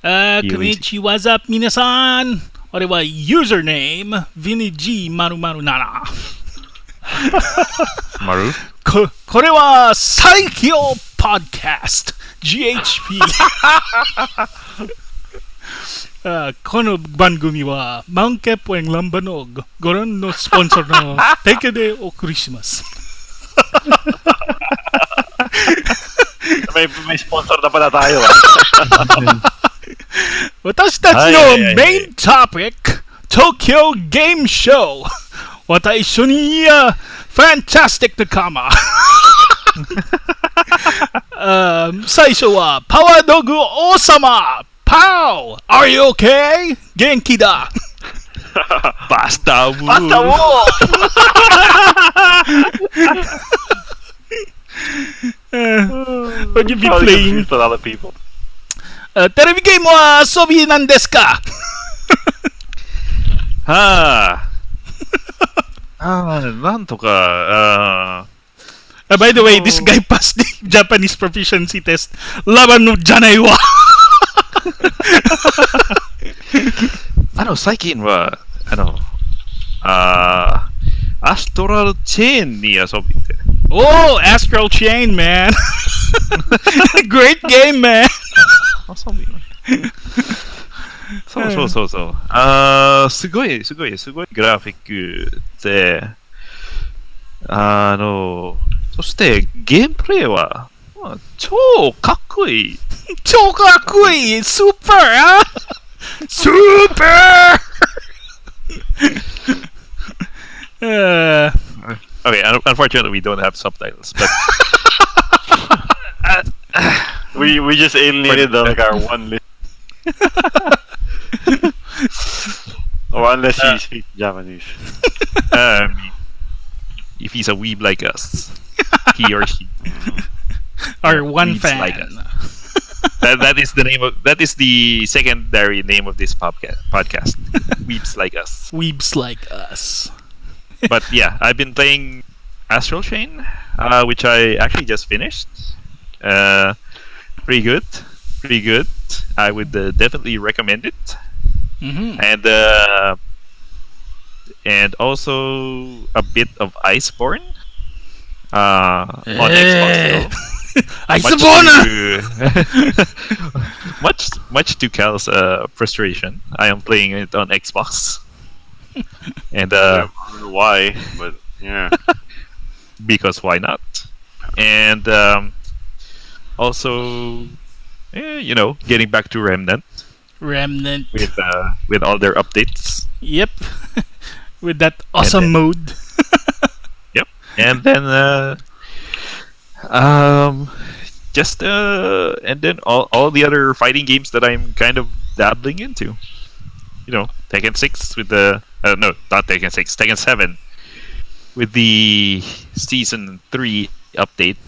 Konnichiwa, what's up, minasan? 俺は username ViniG○○7 これは最強ポッドキャスト GHP この番組はマウンケポエンランバのご覧のスポンサーの提供でお送りします。may sponsor na pala tayo. 私たちのメイントピック、東京ゲームショー。また一緒にファンタスティックなカマ。最初はパワードッグ王様。Pow! Are you okay? 元気だ。バスターウォーWhat you be playing? A lot of people. テレビゲームは遊びなんですか？なんとか、By the way, this guy passed the Japanese proficiency test. ラバのじゃないわ。最近は、アストラルチェーンに遊びて。Oh, Astral Chain, man. Great game, man. 遊びそう。すごいグラフィックで、そしてゲームプレイは、超かっこいい。超かっこいい。スーパースーパーOkay, unfortunately we don't have subtitles, but we just alienated like our one list. Or unless he speaks Japanese. If he's a weeb like us, he or she. Our one fan. Like that is the name of the secondary name of this podcast. Weebs like us. Weebs like us. But yeah, I've been playing Astral Chain, which I actually just finished. Pretty good. I would definitely recommend it. Mm-hmm. And also a bit of Iceborne on Xbox. Iceborne. Much to Cal's frustration, I am playing it on Xbox. And I don't know why, but yeah, because why not? And also, getting back to Remnant with all their updates. Yep, with that awesome mode. Yep, and then and then all the other fighting games that I'm kind of dabbling into. Tekken 6 with the no, not Tekken 6, Tekken 7 with the season 3 update.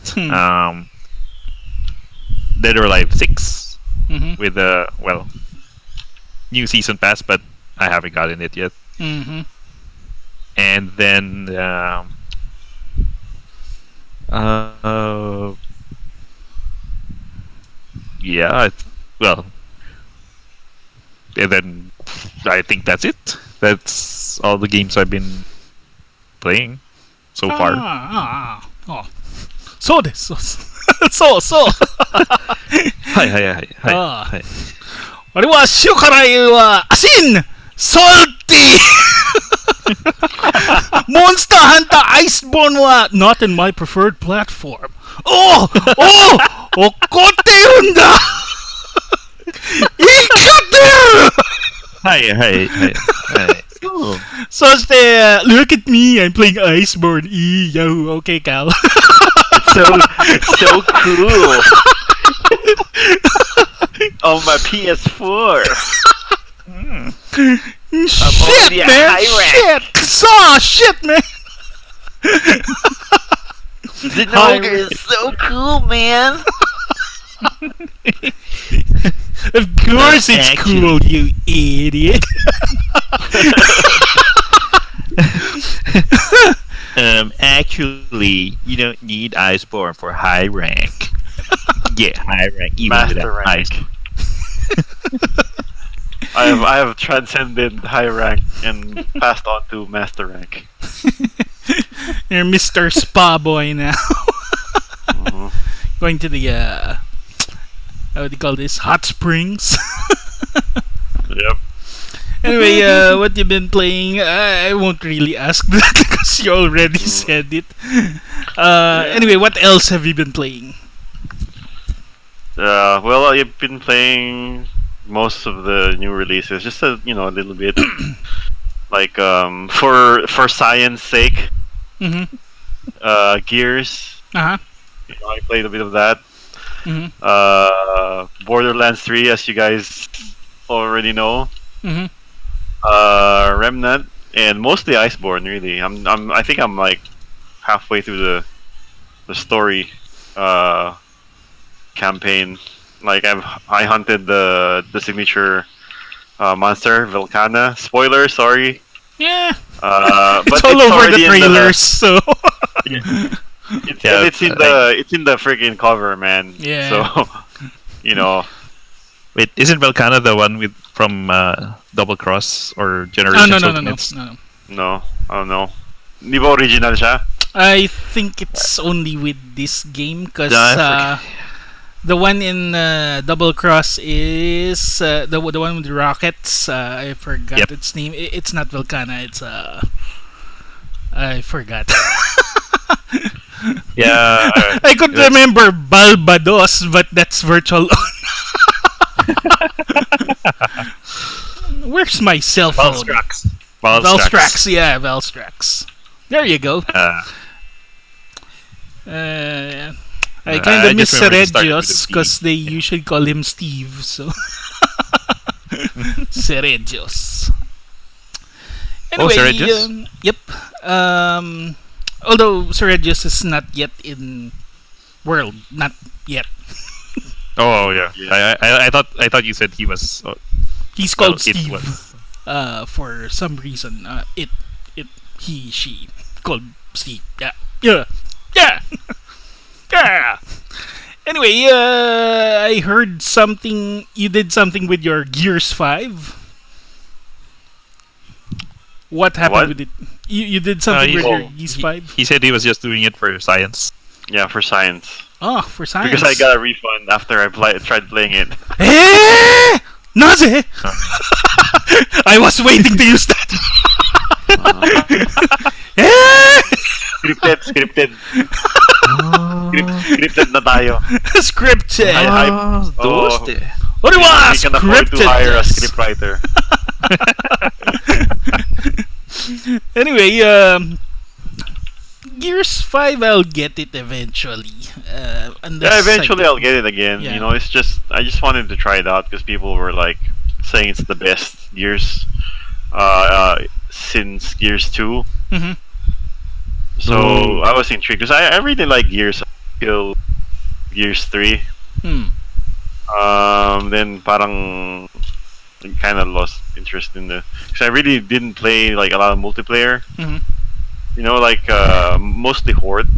Dead or Alive 6 with the new season pass, but I haven't gotten it yet. And then and then I think that's it. That's all the games I've been playing so far. そうです。はい。あれは塩辛いはアシンソルティモンスターハンターアイスボーンは not in my preferred platform。怒ってるんだ言い方はい。そして、look at me, I'm playing Iceborne. Yahoo, okay, Cal. So cool. On my PS4. Shit, man. Shit, man. The ogre is so cool, man. Of course it's cool, you idiot. Actually, you don't need Iceborne for high rank. Get high rank even Master without rank. Iceborne. I have transcended high rank and passed on to master rank. You're Mr. Spa Boy now. Mhm. Going to the how do you call this? Hot springs. Yep. Anyway, what you been playing? I won't really ask that because you already said it. Anyway, what else have you been playing? Well, I've been playing most of the new releases, just a little bit, like for science sake. Mm-hmm. Gears. Uh-huh. I played a bit of that. Mm-hmm. Borderlands 3, as you guys already know. Mm-hmm. Remnant, and mostly Iceborne. Really, I think I'm like halfway through the story campaign. Like I hunted the signature monster Volcana. Spoiler, sorry. Yeah. But It's all over already the in trailers, so It's in the freaking cover, man. Yeah. So Wait, isn't Velcana the one with from Double Cross or oh, Generations no. Ultimates? no, I don't know. Di ba original siya? I think it's only with this game because Yeah, I the one in Double Cross is the one with the rockets. I forgot Yep. its name. It's not Volcana. It's I forgot. Yeah. I could That's- remember Balbados, but that's virtual. Where's my cell phone? Valstrax. Valstrax, yeah, Valstrax. There you go. I kind I of miss just remember it started with Seregios a V. because they usually call him Steve, so. Seregios. Anyway, Seregios? Yep. Although Seregios is not yet in world, not yet. Oh yeah. Yeah. I thought you said he was. He's called it Steve. was. For some reason, he, she called Steve. Yeah. Yeah. Anyway, I heard something. You did something with your Gears 5. What happened What? with it? You did something with your Gears 5? He said he was just doing it for science. Yeah, for science. Oh, for science. Because I got a refund after I tried playing it. Eh! Naze! I was waiting to use that. Eh! Scripted. Scripted na tayo. Scripted. Oh, What do I we can afford to scripted hire a this? scriptwriter. Anyway, Gears 5, I'll get it eventually. Unless Yeah, eventually I'll get it again. Yeah. You know, I just wanted to try it out because people were like saying it's the best Gears since Gears 2. Mhm. So I was intrigued because I really like Gears until Gears 3. Then parang kind of lost interest in the because I really didn't play like a lot of multiplayer. Mhm. You know, like mostly Horde.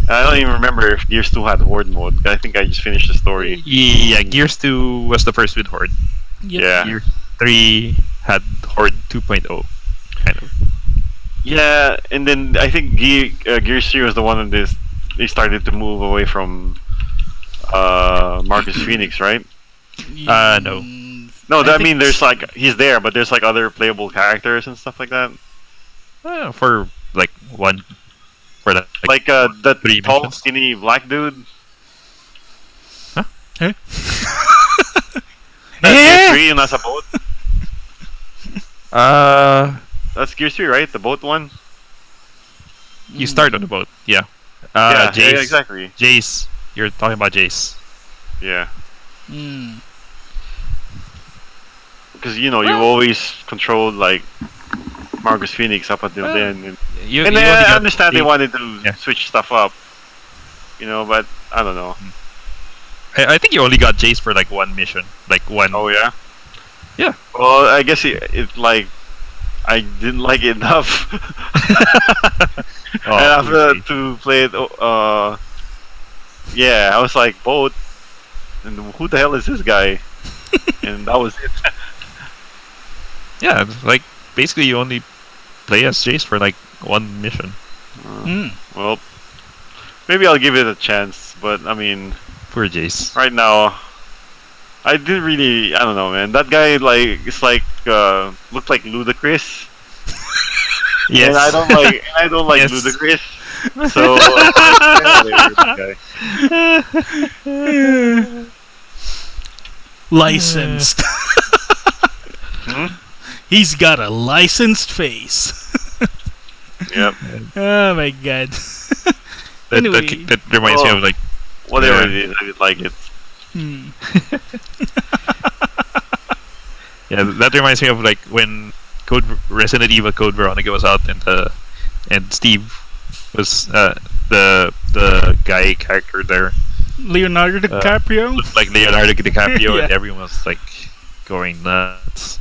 I don't even remember if Gears 2 had Horde mode. I think I just finished the story. Yeah, Gears 2 was the first with Horde. Yep. Yeah. Gears 3 had Horde 2.0, kind of. Yeah, and then I think Gears 3 was the one that they started to move away from Marcus Phoenix, right? No. No, I I think mean there's like he's there, but there's like other playable characters and stuff like that. For like one, for that. Like the three tall, missions. skinny black dude. Eh? Gears 3 yung nasa boat. That's Gears 3, right? The boat one. You start on the boat. Yeah. Yeah, Jace. exactly. Jace. You're talking about Jace. Yeah, Mm. because you always controlled like Marcus Phoenix up until Well, then. And You And only I got understand they eight- wanted to Yeah. switch stuff up, but I don't know. I think you only got Jace for like one mission, like one. Oh yeah. Yeah. Well, I guess it like I didn't like it enough Oh, enough okay. to play it. Yeah, I was like boat, and who the hell is this guy? and that was it. Yeah, like basically you only play as Jace for like one mission. Hmm. Well, maybe I'll give it a chance, but I mean, Poor Jace. right now, I didn't really. I don't know, man. That guy looked like Ludacris, Yes. and I don't like Yes. Ludacris. So that guy. Licensed. Hmm? He's got a licensed face. Yep. Oh my god. That, Anyway. that reminds me Oh. of like Whatever Yeah. it is, I did like it. Hmm. yeah, that reminds me of like when Resident Evil Code Veronica was out and Steve was the guy character there Leonardo DiCaprio? looked like Leonardo DiCaprio Yeah. and everyone was like going nuts.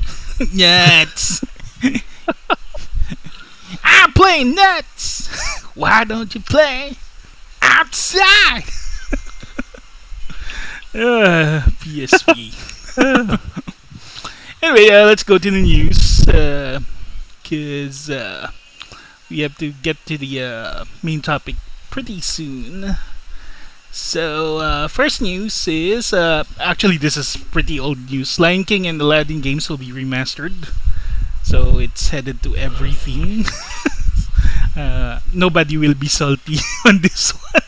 Nuts. I'm playing nuts. Why don't you play outside? PSP. Anyway, let's go to the news. Because we have to get to the main topic pretty soon. So, first news is actually, this is pretty old news. Lion King and Aladdin games will be remastered. So, it's headed to everything. Nobody will be salty on this one.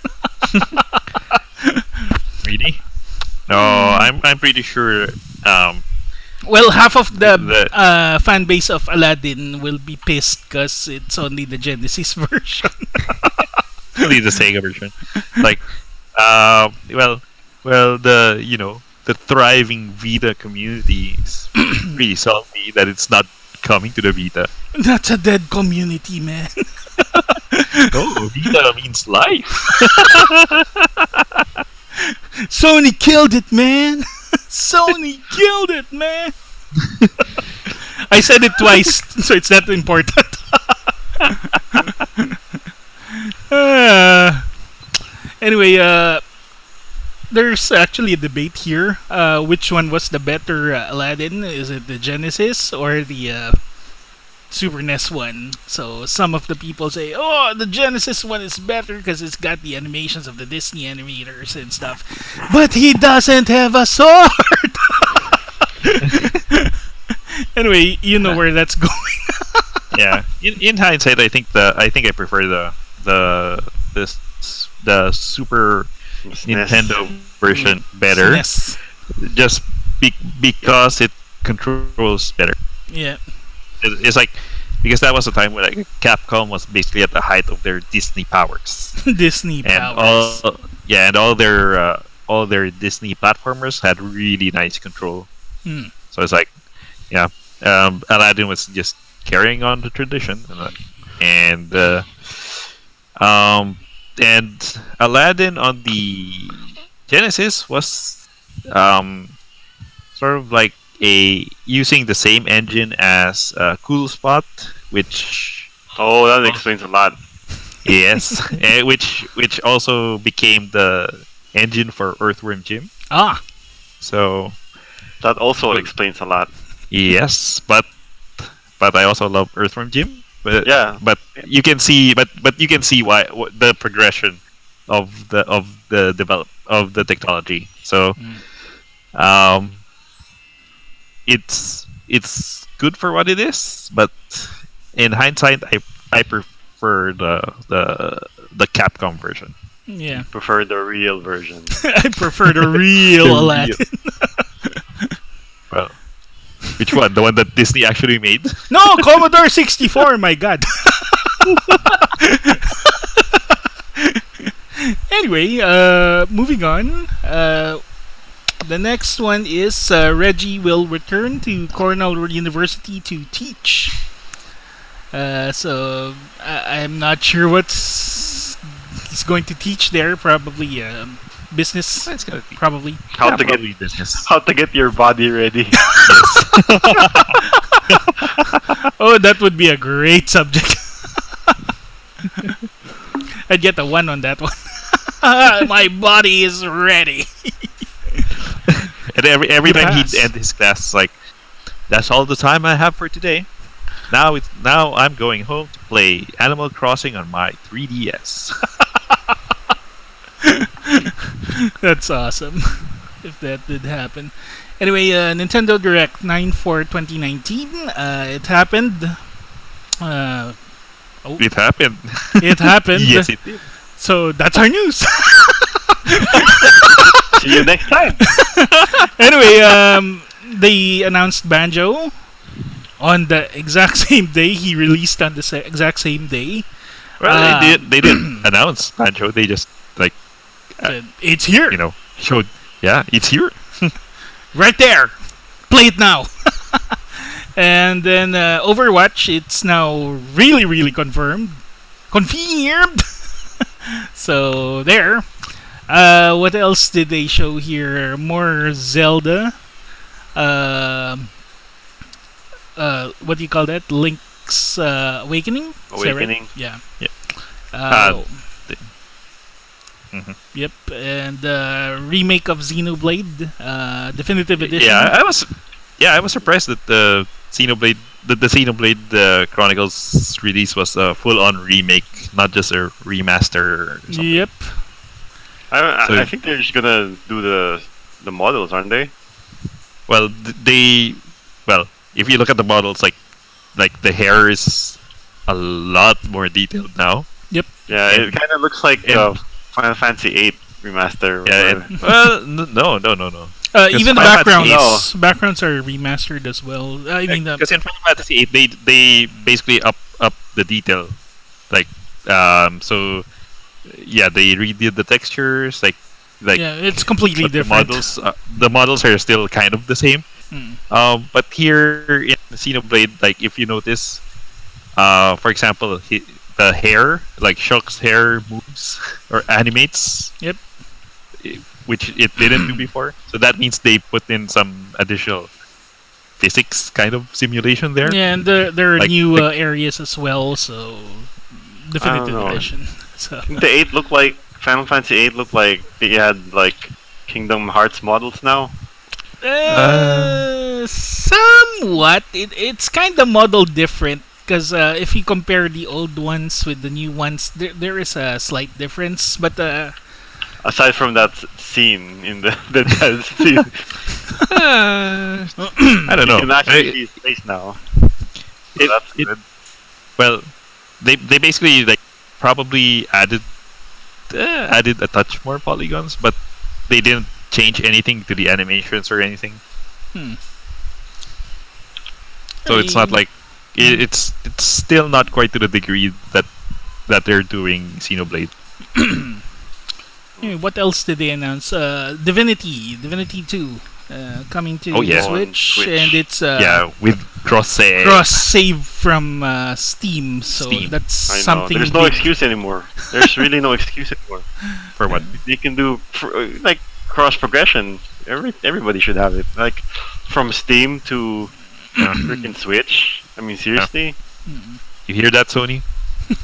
Really? No, I'm pretty sure. Well, half of the The- fan base of Aladdin will be pissed because it's only the Genesis version. Only the Sega version. Like, well, the thriving Vita community is pretty salty that it's not coming to the Vita. That's a dead community, man. No, Vita means life. Sony killed it, man. Sony killed it, man. I said it twice, so it's not important. Anyway, there's actually a debate here. Which one was the better Aladdin? Is it the Genesis or the Super NES one? So some of the people say, "Oh, the Genesis one is better because it's got the animations of the Disney animators and stuff." But he doesn't have a sword. Anyway, you know where that's going. Yeah. In hindsight, I think I prefer the Super Nintendo version better, Yes. just because it controls better. Yeah. It's like because that was a time where like Capcom was basically at the height of their Disney powers, Disney and powers. all their Disney platformers had really nice control. Hmm. So it's like, yeah, Aladdin was just carrying on the tradition, and Aladdin on the Genesis was sort of like using the same engine as Cool Spot, which Oh, that explains a lot. yes, which also became the engine for Earthworm Jim. Ah. So That also explains a lot. yes, but I also love Earthworm Jim. But Yeah. but you can see why the progression of the technology. So it's good for what it is, but in hindsight, I prefer the Capcom version. Yeah. Prefer the real version. I prefer the real Aladdin. Well, which one? The one that Disney actually made? No, Commodore 64, my god. Anyway, moving on. The next one is Reggie will return to Cornell University to teach. So I'm not sure what's he's going to teach there. Probably business. It's gonna be Probably. How to get probably business. how to get your body ready. Oh, that would be a great subject. I'd get a 1 on that one. My body is ready. And every You time he'd pass. end his class, like, that's all the time I have for today. Now I'm going home to play Animal Crossing on my 3DS. That's awesome. If that did happen. Anyway, Nintendo Direct 9/4/2019. It happened. Uh, It happened. it happened. Yes, it did. So that's our news. See you next time. Anyway, they announced Banjo on the exact same day. He released on the exact same day. Well, they didn't announce Banjo. They just like It's here, showed. Yeah, it's here. right there. Play it now. And then Overwatch, it's now really, really confirmed. Confirmed. So there. What else did they show here? More Zelda. What do you call that? Link's Awakening? Is that right? Awakening. Yeah. Yeah. The- Yep. And remake of Xenoblade, definitive edition. I was surprised that the Xenoblade Chronicles release was a full-on remake, not just a remaster. Or something. Yep. I think they're just gonna do the models, aren't they? Well, if you look at the models, like the hair is a lot more detailed now. Yeah, And- it kind of looks like and- Final Fantasy VIII remaster. Yeah, no. Even the Final Fantasy backgrounds are remastered as well. I mean, Because in Final Fantasy VIII, they basically up the detail, like so yeah, they redid the textures, like yeah, it's completely but different. the models are still kind of the same. Mm. But here in Xenoblade, like if you notice, for example, the hair, like Shulk's hair moves or animates. Yep. Which it didn't do before. So that means they put in some additional physics kind of simulation there. Yeah, and there are Like- new like- areas as well. So definitive know. edition. So The 8 looked like Final Fantasy 8 looked like they had like Kingdom Hearts models now. somewhat, it's kind of model different. Because if you compare the old ones with the new ones, there is a slight difference. But Aside from that scene in the dead scene, I don't you know. can actually see his face now. So It- that's it- good. Well, they basically like probably added a touch more polygons, but they didn't change anything to the animations or anything. Hmm. So it's not like it's still not quite to the degree that they're doing Xenoblade. Anyway, what else did they announce? Divinity 2, coming to Oh, yeah. Switch, On Switch. and it's Yeah, with cross save. cross save from Steam. So Steam. that's I know. something. There's no big. excuse anymore. There's really no excuse anymore. For what? They can do like cross progression. Everybody should have it. Like from Steam to freaking Switch. I mean, seriously. You hear that, Sony?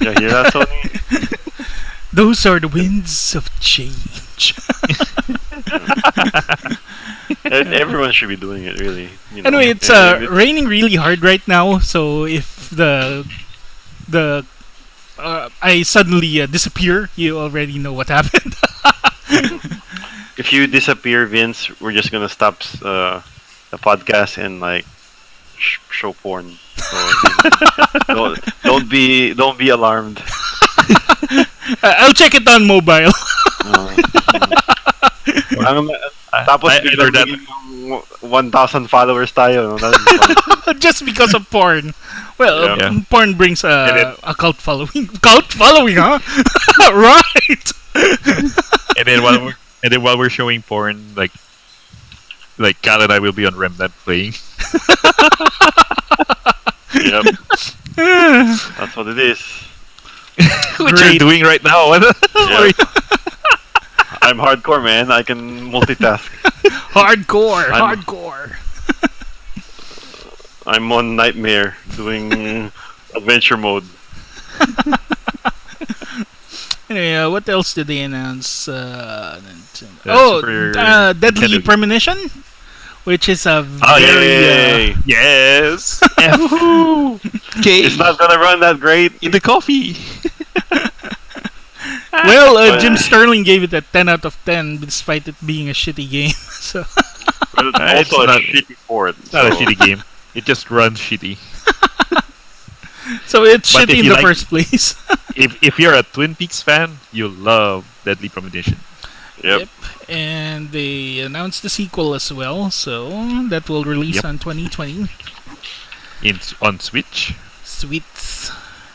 Yeah, hear that, Sony? Those are the winds of change. Everyone should be doing it, really. You know. Anyway, it's And raining really hard right now. So if the I suddenly disappear, you already know what happened. if you disappear, Vince, we're just gonna stop the podcast and like show porn. So, don't be alarmed. I'll check it on mobile. Tapos I heard that. biglang 1,000 followers tayo. No? That'd be fun. Just because of porn. Well, Yeah. porn brings And a cult following. Cult following, huh? Right. And then while we're showing porn, like Cal and I will be on Remnant playing. Yep. That's what it is. Which Great. you're doing right now. Yep. I'm hardcore, man. I can multitask. Hardcore. I'm- Hardcore. I'm on Nightmare doing adventure mode. Anyway, what else did they announce? Super Deadly Nintendo. Premonition. which is a Oh very yay! Yes. Okay. It's not gonna run that great. In the coffee. well. But- Jim Sterling gave it a 10 out of 10, despite it being a shitty game. So But it's It's also a not- shitty port. It's not a shitty game. It just runs shitty. so it's But shitty if in you the like- first place. If you're a Twin Peaks fan, you'll love Deadly Premonition. Yep. And they announced the sequel as well, so that will release Yep. on 2020. On Switch. Sweet.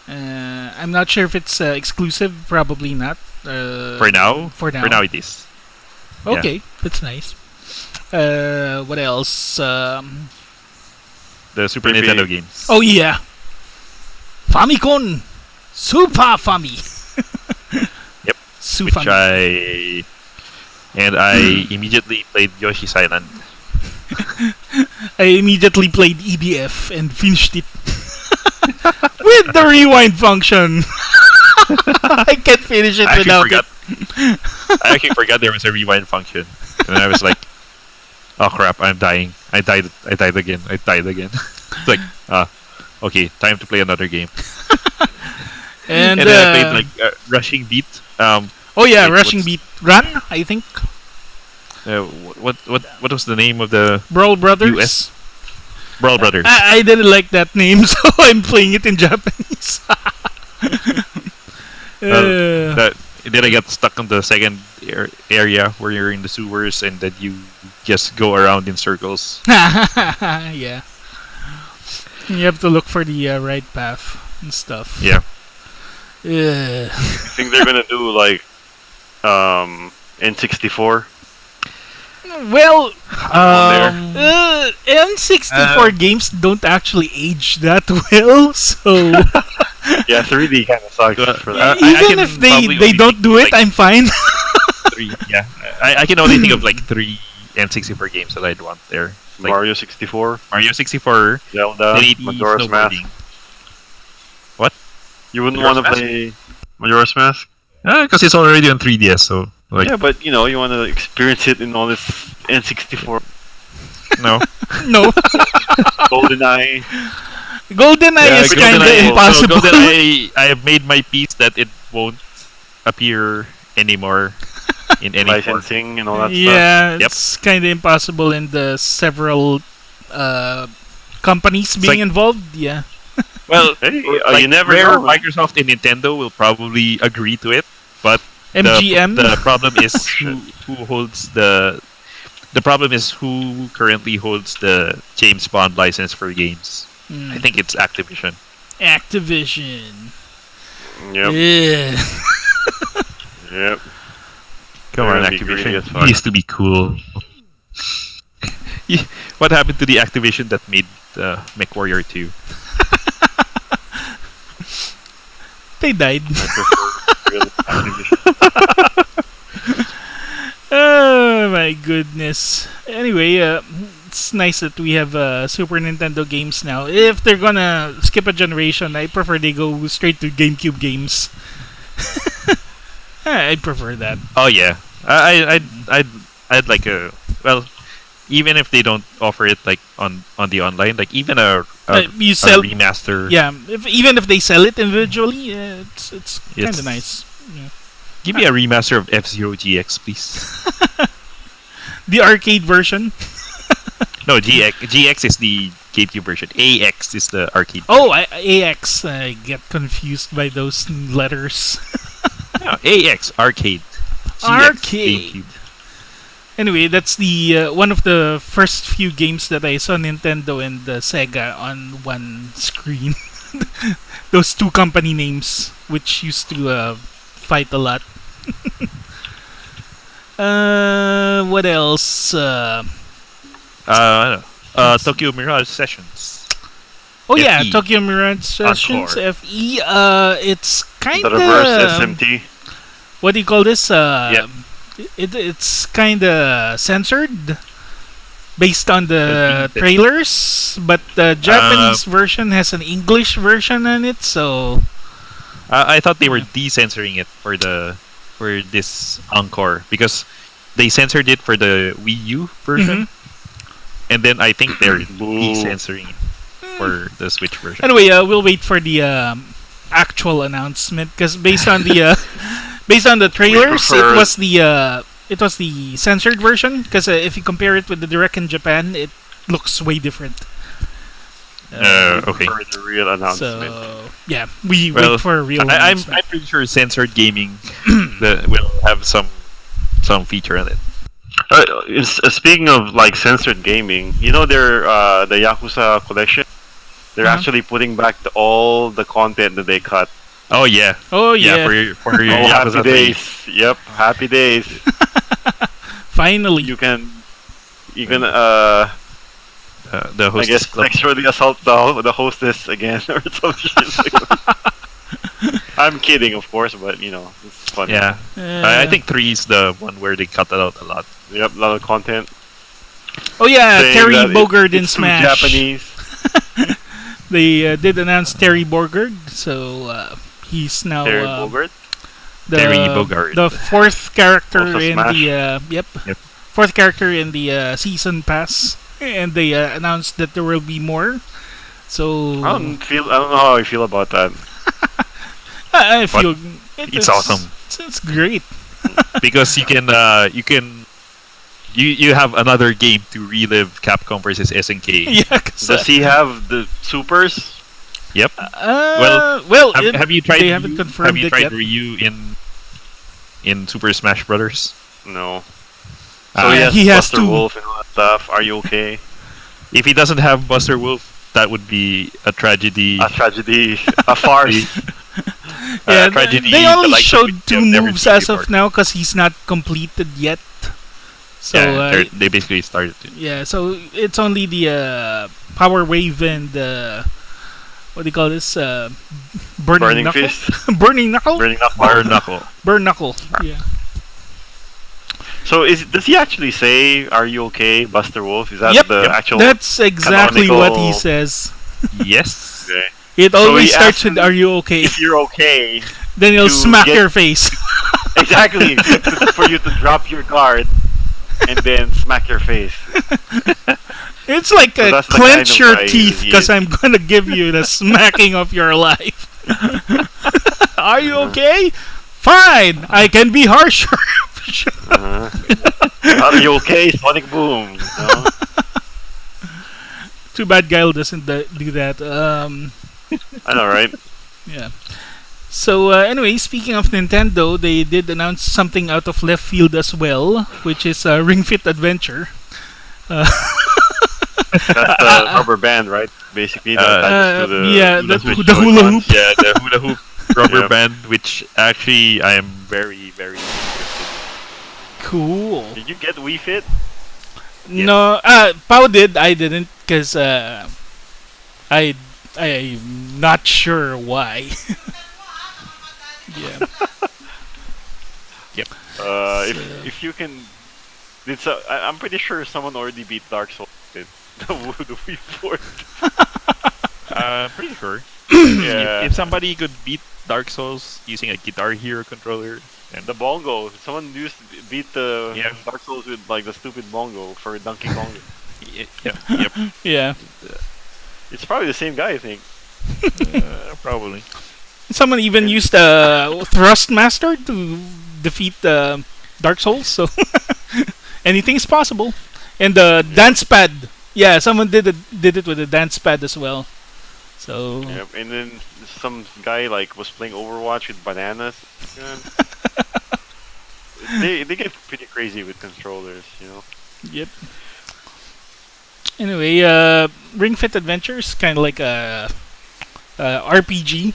I'm not sure if it's exclusive. Probably not. For now. For now. For now, it is. yeah. Okay, that's nice. What else? The Super Maybe- Nintendo games. Oh yeah, Famicom, Super Fami. Yep, Super which Fami. I immediately played Yoshi's Island. I immediately played EDF and finished it with the rewind function. I can't finish it I actually without forgot. I actually forgot there was a rewind function, and I was like, "Oh crap! I'm dying. I died. I died again. I died again." It's like, okay, time to play another game. it. And, And then I played like Rushing Beat. oh yeah, wait, Rushing what's- Beat Run. I think what was the name of the Brawl Brothers. US? Brawl Brothers? I didn't like that name, so I'm playing it in Japanese. That, then I got stuck on the second area where you're in the sewers and then you just go around in circles. yeah. You have to look for the right path and stuff. Yeah. Uh, I think they're gonna do like N64 well, on N64 games don't actually age that well, so there. Yeah, 3D kind of sucks for that. I even can if they probably only don't think do it, like I'm fine. 3. Yeah. I can only think of like 3 N64 games that I'd want there. Like Mario 64, Mario 64, Zelda, 1080 Majora's Mask. snowboarding. You wouldn't Majora's want to Mask? play Majora's Mask? Because it's already on 3DS, so like Yeah, but you know, you want to experience it in all this N64 no. No, GoldenEye. GoldenEye is kind of GoldenEye- impossible. No, GoldenEye, I have made my peace that it won't appear anymore in any form. Licensing and all that stuff. Yeah, Yep. it's kind of impossible in the several companies being like- involved. Yeah. Well, Hey, like, you never Rare, know. man. Microsoft, and Nintendo will probably agree to it, but MGM. the problem is who holds the problem is who currently holds the James Bond license for games. Hmm. I think it's Activision. Activision. Yep. Yeah. Yep. Come They're on, gonna be greedy Activision. as fuck. You used to be cool. What happened to the Activision that made MechWarrior 2? They died. I prefer real Activision. Oh my goodness. Anyway, it's nice that we have Super Nintendo games now. If they're gonna skip a generation, I prefer they go straight to GameCube games. I prefer that. Oh yeah, I'd like a even if they don't offer it like on the online, like even You a sell, remaster. yeah. Even if they sell it individually, it's kind It's- of nice. Yeah. Give me a remaster of F-Zero GX, please. The arcade version. No, GX is the GameCube version. AX is the arcade. Oh, AX. I get confused by those letters. No, AX arcade. GX, Arcade. GameCube. Anyway, that's the one of the first few games that I saw Nintendo and Sega on one screen. Those two company names, which used to fight a lot. What else? I don't know. Tokyo Mirage Sessions. Oh yeah, FE. Tokyo Mirage Sessions Encore. FE. It's kind The reverse of SMT. what do you call this? Yeah. It's kind of censored based on the FE. trailers, but the Japanese version has an English version on it, so I thought they were decensoring it for this Encore because they censored it for the Wii U version. and then I think they're Boo. decensoring for the Switch version. Anyway, we'll wait for the actual announcement because based on the based on the trailers, prefer- it was the censored version. Because if you compare it with the direct in Japan, it looks way different. Okay. For the real announcement. So yeah, we Well, wait for a real I'm announcement. pretty sure censored gaming will have some feature on it. Speaking of like censored gaming, their the Yakuza collection. They're Uh-huh. actually putting back all the content that they cut. Oh yeah, Oh yeah, for your Oh, happy Yakuza 3. days! Yep, happy days. finally. You can The I hostess guess club. sexually assault the hostess again or some shit. Like that. I'm kidding, of course, but it's funny. Yeah, Uh, I think 3 is the one where they cut it out a lot. Yep, a lot of content. Oh yeah, saying Terry that Bogard in it's too Smash. Japanese. They did announce Terry Bogard, so he's now Terry Bogard. the Terry Bogard. the fourth character Also in Smash. the Yep. fourth character in the season pass, and they announced that there will be more. So I don't know how I feel about that. I feel It's awesome. It's great. Because you have another game to relive Capcom versus SNK. Yeah, 'cause, Does he have the supers? Yep. well, Have you tried? they haven't confirmed Have you it tried yet. Ryu in Super Smash Brothers? No. Ah, So yeah, yes, he has Buster to. Wolf and all that stuff. Are you okay? If he doesn't have Buster Wolf, that would be a tragedy. A tragedy, a farce. Yeah, tragedy. they the only likes of showed which two we have never moves seen as of before. now because he's not completed yet. So Yeah, they basically started. yeah, so it's only the power wave and what do you call this? Burning Burning knuckle. fist, Burning knuckle. burning up Bar Knuckle. Burn knuckle. Yeah. So does he actually say, "Are you okay, Buster Wolf"? Is that Yep. the Yep. actual? That's exactly what he canonical- says. Yes. Okay. It So always he starts asked with him "Are you okay?" If you're okay, Then he'll to smack get- your face. exactly, for you to drop your guard and then smack your face. It's like So a that's the clench kind of your guy teeth he because is. I'm gonna give you the smacking of your life. Are you okay? Fine. I can be harsher. Uh-huh. Are you okay, Sonic Boom? No? Too bad Guile doesn't do that. I know, right? Yeah. So anyway, speaking of Nintendo, they did announce something out of left field as well, which is Ring Fit Adventure. That's the rubber band, right? Basically, that attaches to the yeah, the the Switch hula Joy-Cons. hoop. Yeah, the hula hoop rubber Yep. band, which actually I am very, very interested Cool. Did you get Wii Fit? No, Pau did. I didn't because I'm not sure why. Yeah. If you can, I'm pretty sure someone already beat Dark Souls with the Wii port. Pretty sure. Yeah. If somebody could beat Dark Souls using a Guitar Hero controller, then The bongo. Someone beat the Yeah. Dark Souls with like the stupid bongo for Donkey Kong. yep, Yeah. It's probably the same guy, I think. probably. Someone even used Thrustmaster to defeat Dark Souls, so anything's possible. And the dance pad. Yeah, someone did it with a dance pad as well. So Yep. And then some guy like was playing Overwatch with bananas. They get pretty crazy with controllers, you know. yep. Anyway, Ring Fit Adventure is kind of like a RPG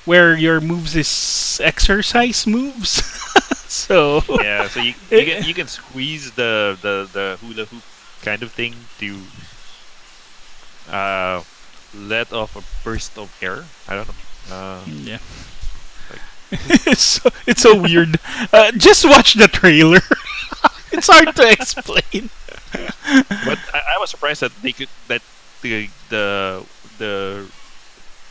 where your moves is exercise moves. So Yeah, so you can squeeze the hula hoop kind of thing to let off a burst of air. I don't know. yeah. It's so weird. Just watch the trailer. It's hard to explain. But I was surprised that they could that the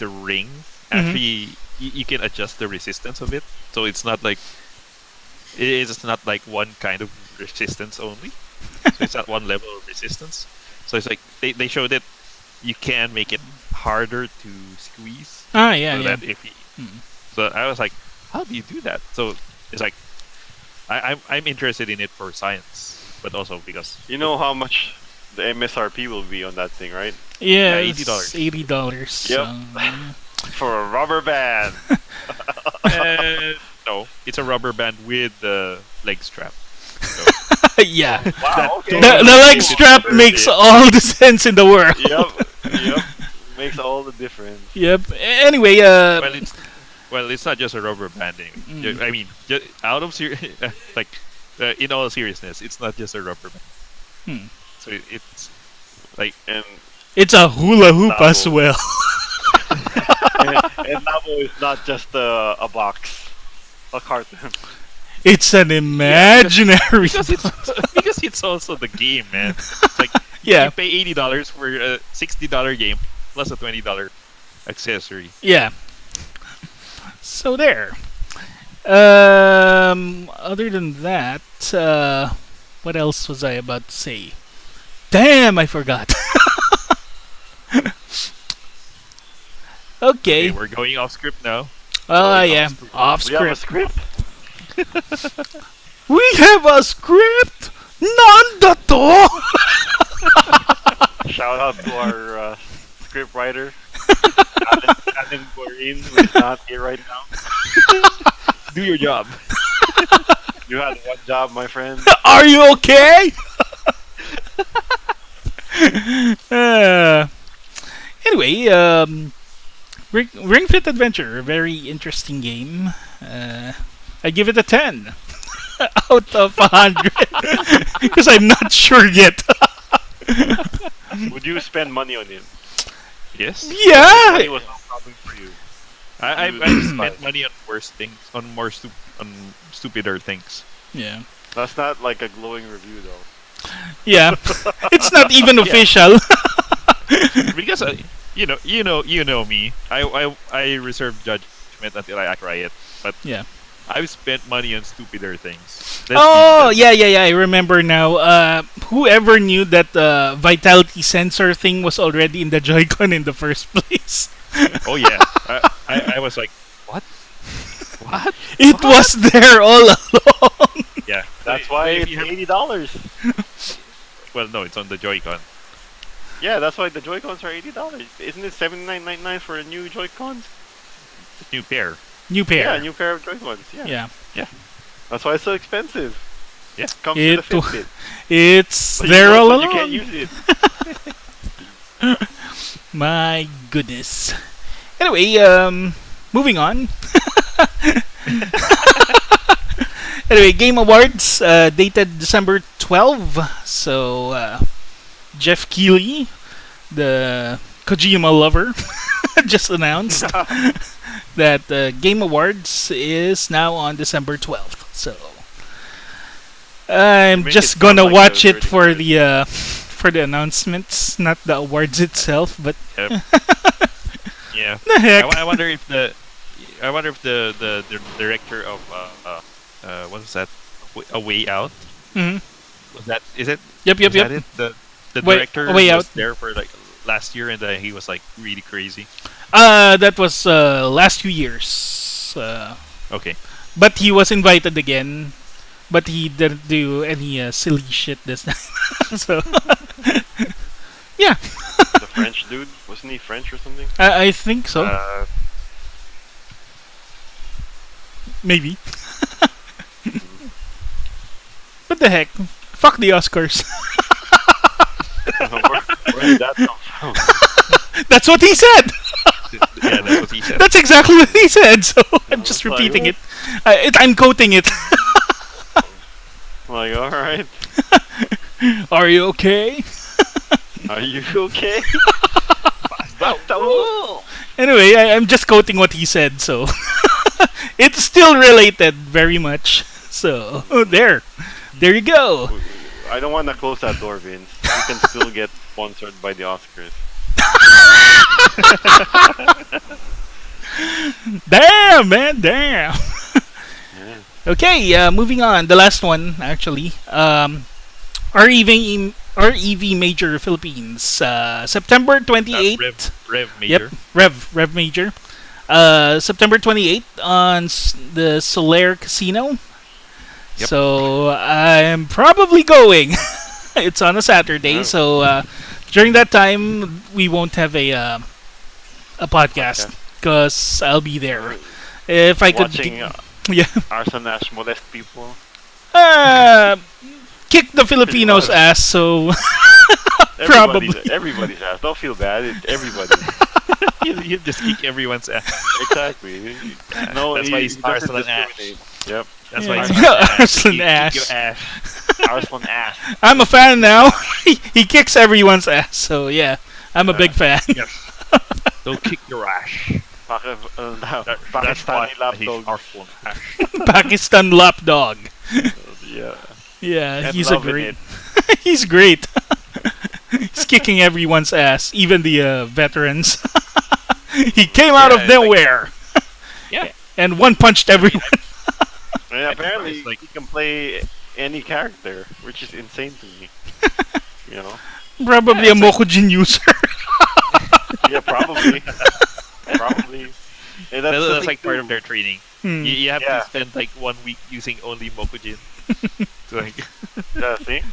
ring actually you can adjust the resistance of it, so it's not like one kind of resistance only. So it's at one level of resistance. So it's like they showed that you can make it harder to squeeze. Ah, yeah, So yeah. that if you, Mm. so I was like, how do you do that? So it's like I'm interested in it for science, but also because You know how much the MSRP will be on that thing, right? Yeah, Yeah, it's $80. $80. Yep. So, For a rubber band. no, it's a rubber band with the leg strap. So yeah. Wow. Okay. The leg strap makes all the sense in the world. Yep. Yep. Makes all the difference. Yep. Anyway, well, it's not just a rubber band anyway. Mm. I mean, out of like in all seriousness, it's not just a rubber band. Hmm. So it's like And It's a hula hoop as Double. well. and Nabo is not just a box, a carton. It's an imaginary. because it's also the game, man. It's like Yeah, you pay $80 for a $60 game plus a $20 accessory. yeah. So there. Other than that, what else was I about to say? Damn, I forgot. Okay, Okay. we're going off script now. Oh Going yeah, off We have a script. script. We have a script. Nanda to. Shout out to our script writer, Alan Borin, who is not here right now. Do your job. You had one job, my friend. Are you okay? uh, anyway, Ring Fit Adventure, a very interesting game. I give it a 10 out of 100 because I'm not sure yet. Would you spend money on it? Yes. Money Yeah, was no problem for you. I've spent money on worse things, on on stupider things. yeah, That's not like a glowing review, though. yeah. It's not even official. Because you know me. I reserve judgment until I try it. But Yeah. I've spent money on stupider things. Oh, yeah, yeah, yeah. I remember now. Whoever knew that the vitality sensor thing was already in the Joy-Con in the first place? Oh yeah. I was like, what? What? It was there all along. Yeah. That's why If it's you have- $80. Well, no, it's on the Joy-Con. Yeah, that's why the Joy-Cons are $80. Isn't it $79.99 for a new Joy-Cons? New pair. New Yeah, pair. a new pair of Joy-Cons. Yeah. Yeah. That's why it's so expensive. Yeah. Comes It with a Fitbit. It's But there all but you can't along. use it. My goodness. Anyway, moving on. Anyway, Game Awards, dated December 12. So, Jeff Keighley, the Kojima lover, just announced that Game Awards is now on December 12th. So, I'm Make just it sound gonna like watch the it for the announcements, not the awards itself. But Yep. Yeah. the heck, I wonder if the director of what was that? A Way Out. Mhm. Was that? Is it? Yep, yep, Was yep. that it? The Wait, director A Way was Out. there for like last year, and he was like really crazy. That was last 2 years. Okay. But he was invited again. But he didn't do any silly shit this time. So, yeah, The French dude? Wasn't he French or something? I think so. Maybe. What the heck? Fuck the Oscars. Where did that come from? That's what he said. Yeah, that's what he said. That's exactly what he said. So I'm just Like, repeating what? it. I'm quoting it. Like, alright. Are you okay? Are you okay? Anyway, I'm just quoting what he said. So it's still related very much. So there you go. I don't want to close that door, Vince. You can still get sponsored by the Oscars. Damn, man, damn. Yeah. Okay, moving on. The last one, actually. REV Major Philippines. September Rev 28th. Yep, Major. Rev Major. September 28th on the Solaire Casino. Yep. So I'm probably going. It's on a Saturday, Yeah. so during that time we won't have a podcast because I'll be there. If I could, Watching yeah, Arson Nash molest people. uh, kick the Filipinos' much. ass. So probably. Everybody's ass. Don't feel bad. It's everybody. You just kick everyone's ass. Exactly. No, That's why he's he doesn't Arslan Ash. discriminate. Yep. That's Yeah. why it's Arslan Ash. Kick your ass. Arslan ass. I'm a fan now. He kicks everyone's ass. So yeah, I'm a big fan. Yes. Don't kick your ass. Pakistani he's lapdog. Arslan Ash. Pakistan lapdog. Yeah. Yeah, And he's a loving great. it. He's great. He's kicking everyone's ass, even the veterans. He came out Yeah, of it's like- nowhere Yeah. and one punched everyone. And apparently, It's like- he can play any character, which is insane to me. You know? Probably a Mokujin user. Yeah, probably. Probably. And that's, the That's thing like part too. of their training. Hmm. You have Yeah. to spend like 1 week using only Mokujin. So, like, The thing?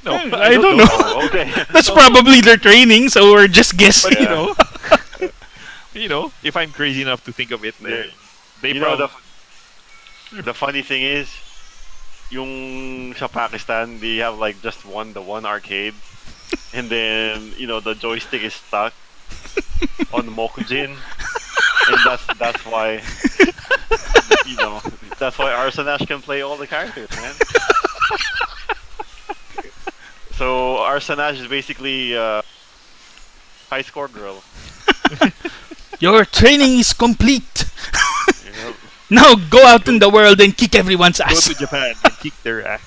no, I don't know. Oh, okay. That's probably their training, so we're just guessing. But, Yeah. you know, if I'm crazy enough to think of it, then Yeah. they You know, probably the funny thing is, yung sa Pakistan, they have like just the one arcade. And then, the joystick is stuck on the Mokujin. And that's why, that's why Arsanash can play all the characters, man. So Arsanash is basically high score girl. Your training is complete. You know? Now go out in the world and kick everyone's go ass. to Japan and kick their ass.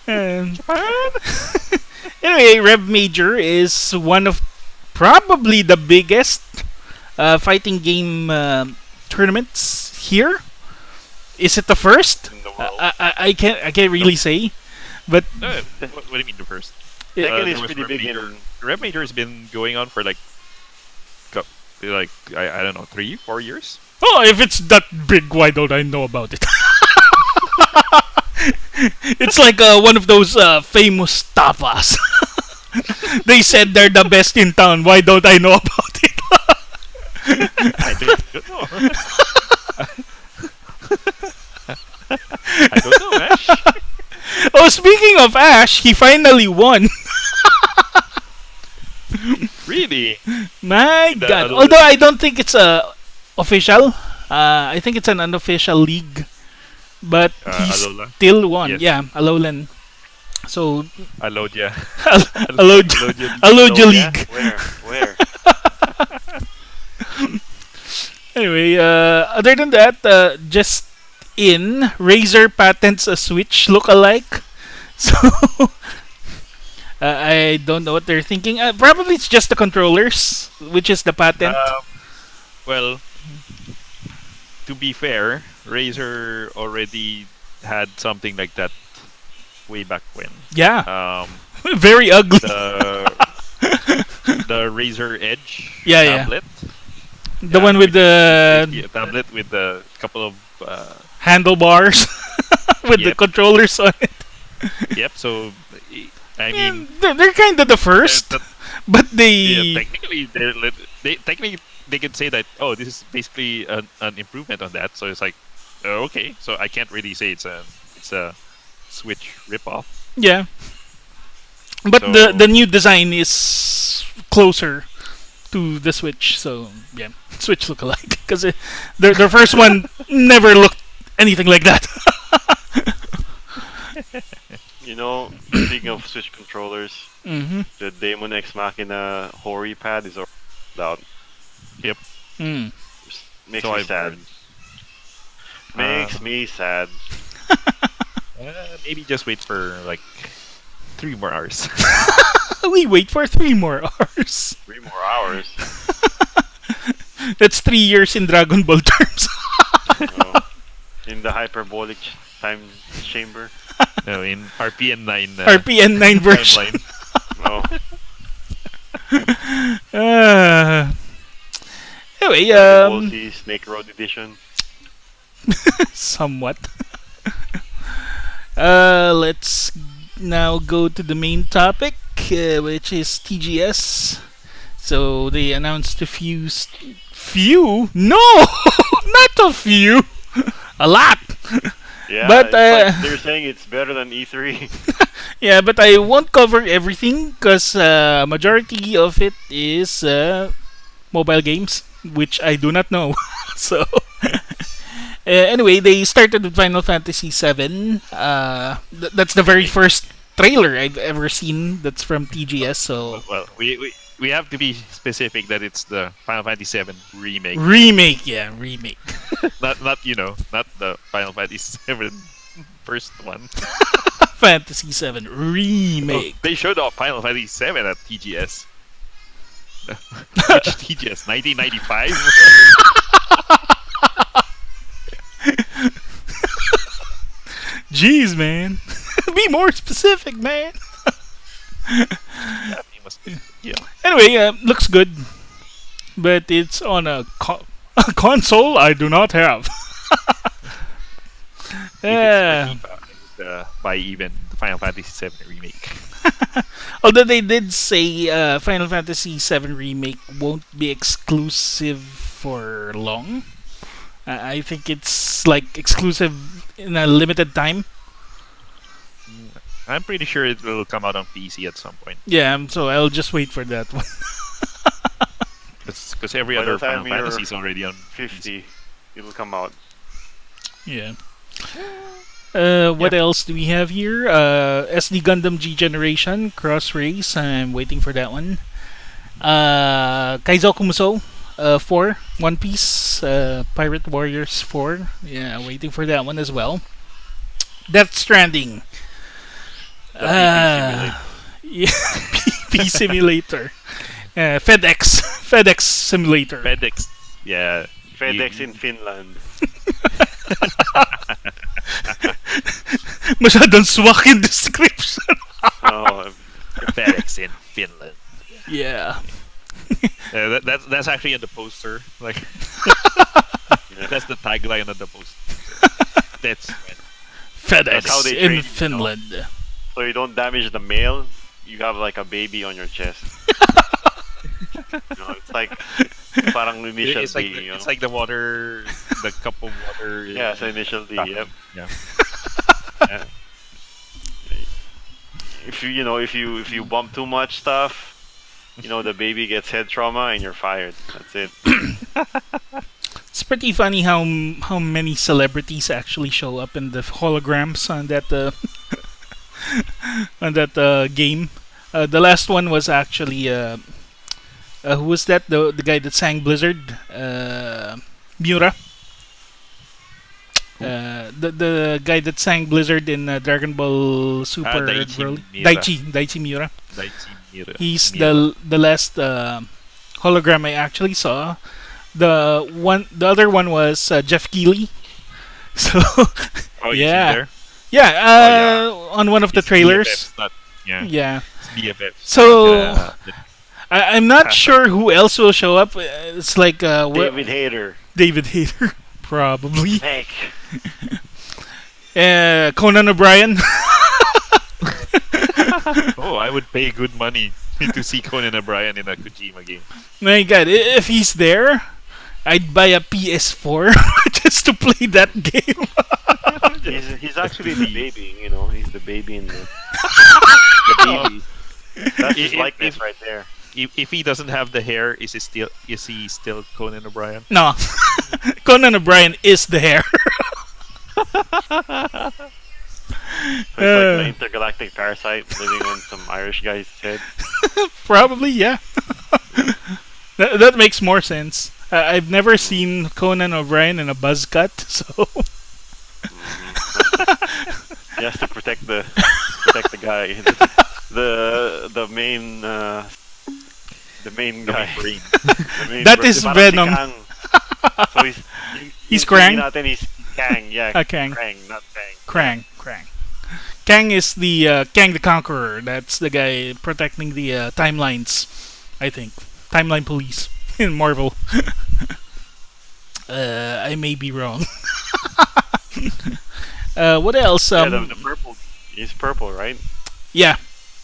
Um, anyway, Rev Major is one of probably the biggest fighting game tournaments here. Is it the first? In the world. I can't really say, but What do you mean the first? Tekken there is was pretty Rev big Major. in. Rev Major has been going on for like, I don't know, 3-4 years. oh, if it's that big, why don't I know about it? It's like one of those famous tapas. They said they're the best in town. Why don't I know about it? I don't know. I don't know, Ash. Oh, speaking of Ash, he finally won. Really? My The God! Alolan- Although I don't think it's official. I think it's an unofficial league, but he Alola. still won. Yes. Yeah, Alolan. So Alodia. Alodia Alodia. League. Where? Anyway, other than that, just in Razer patents a Switch look-alike. So I don't know what they're thinking. Probably it's just the controllers, which is the patent. Well, to be fair, Razer already had something like that way back when. Yeah, Um, very ugly. the Razer Edge Yeah, yeah. tablet. The Yeah, one with the Yeah, tablet with a couple of handlebars with the Yep. controllers on it. yep. So I mean, They're kind of the first, that- but yeah, they technically they could say that this is basically an improvement on that. So it's like okay. So I can't really say it's a Switch ripoff. yeah. But So- the new design is closer to the Switch, so yeah, Switch look alike because their first one never looked anything like that. Speaking of Switch controllers, Mm-hmm. the Daemon X Machina Hori pad is already out. Mm. Makes So me I've sad. heard. Makes me sad. Maybe just wait for like 3 more hours. We wait for 3 more hours. 3 more hours. That's 3 years in Dragon Ball terms. you know, in the hyperbolic time chamber. No, in RPN9 RPN9 version. timeline. Oh, Uh, anyway, Dragon Ball Z Snake Road Edition. somewhat. Let's now go to the main topic, which is TGS. So they announced a few? No, not a few, a lot. Yeah, But, it's like they're saying it's better than E3. Yeah, but I won't cover everything because majority of it is mobile games, which I do not know. So anyway, they started with Final Fantasy VII. That's the very first trailer I've ever seen. That's from TGS. So Well, we have to be specific that it's the Final Fantasy VII remake, remake, yeah, remake. not not the Final Fantasy VII first one. Fantasy VII remake. Oh, they showed off Final Fantasy VII at TGS. Which TGS? 1995. Jeez, man, be more specific, man. Yeah, he must. Yeah. Anyway, looks good, but it's on a console I do not have. Yeah. If it's for FIFA, I would, buy even the Final Fantasy VII remake. Although they did say Final Fantasy VII Remake won't be exclusive for long. I think it's like exclusive in a limited time. I'm pretty sure it will come out on PC at some point. Yeah, so I'll just wait for that one. Because every By the other time Final you're Fantasy is already on 50, it'll come out. Yeah. What else do we have here? SD Gundam G Generation Cross Race. I'm waiting for that one. Kaizo Kumuso 4, One Piece, Pirate Warriors 4. Yeah, waiting for that one as well. Death Stranding. The PP Yeah, PP Simulator. FedEx Simulator. FedEx. Yeah. FedEx in Finland. Masyadong swak yung description. Oh, FedEx in Finland. Yeah. That's actually in the poster. Like yeah. that's the tagline of the poster. That's FedEx how they in train, Finland. So you don't damage the mail, you have like a baby on your chest. It's like parang initial it's like D, it's like the water, the cup of water. yeah, it's initial D. Yep. Yeah. Yeah. If you bump too much stuff, the baby gets head trauma and you're fired. That's it. It's pretty funny how many celebrities actually show up in the holograms on that game. The last one was actually who was that? The guy that sang Blizzard, Miura. The guy that sang Blizzard in Dragon Ball Super Daichi Broly. Miura. Daichi Miura. Daichi Miura. He's Miura. the last hologram I actually saw. The other one was Jeff Keighley. So Oh, you yeah. see there? Yeah, on one of the It's trailers. BFFs, not, yeah. Yeah. It's BFFs. So not, I'm not sure who else will show up. It's like David Hayter. David Hayter, probably. Heck. Conan O'Brien. oh, I would pay good money to see Conan O'Brien in a Kojima game. My God, if he's there, I'd buy a PS4 just to play that game. He's actually the baby, he's the baby in the baby. That's his likeness right there. If he doesn't have the hair, is he still Conan O'Brien? No, Conan O'Brien is the hair. So it's like an intergalactic parasite living on some Irish guy's head. Probably, yeah. That makes more sense. I've never seen Conan O'Brien in a buzz cut, so He has to protect the guy. The main guy. Brain. The main That bro- is parang Venom. Si Kang. So He's yung tingin Krang? natin is Kang, yeah. Ah, Kang. Krang, not Kang. Krang. Kang is the Kang the Conqueror. That's the guy protecting the timelines. I think timeline police in Marvel. I may be wrong. What else? Yeah, the purple. He's purple, right? Yeah.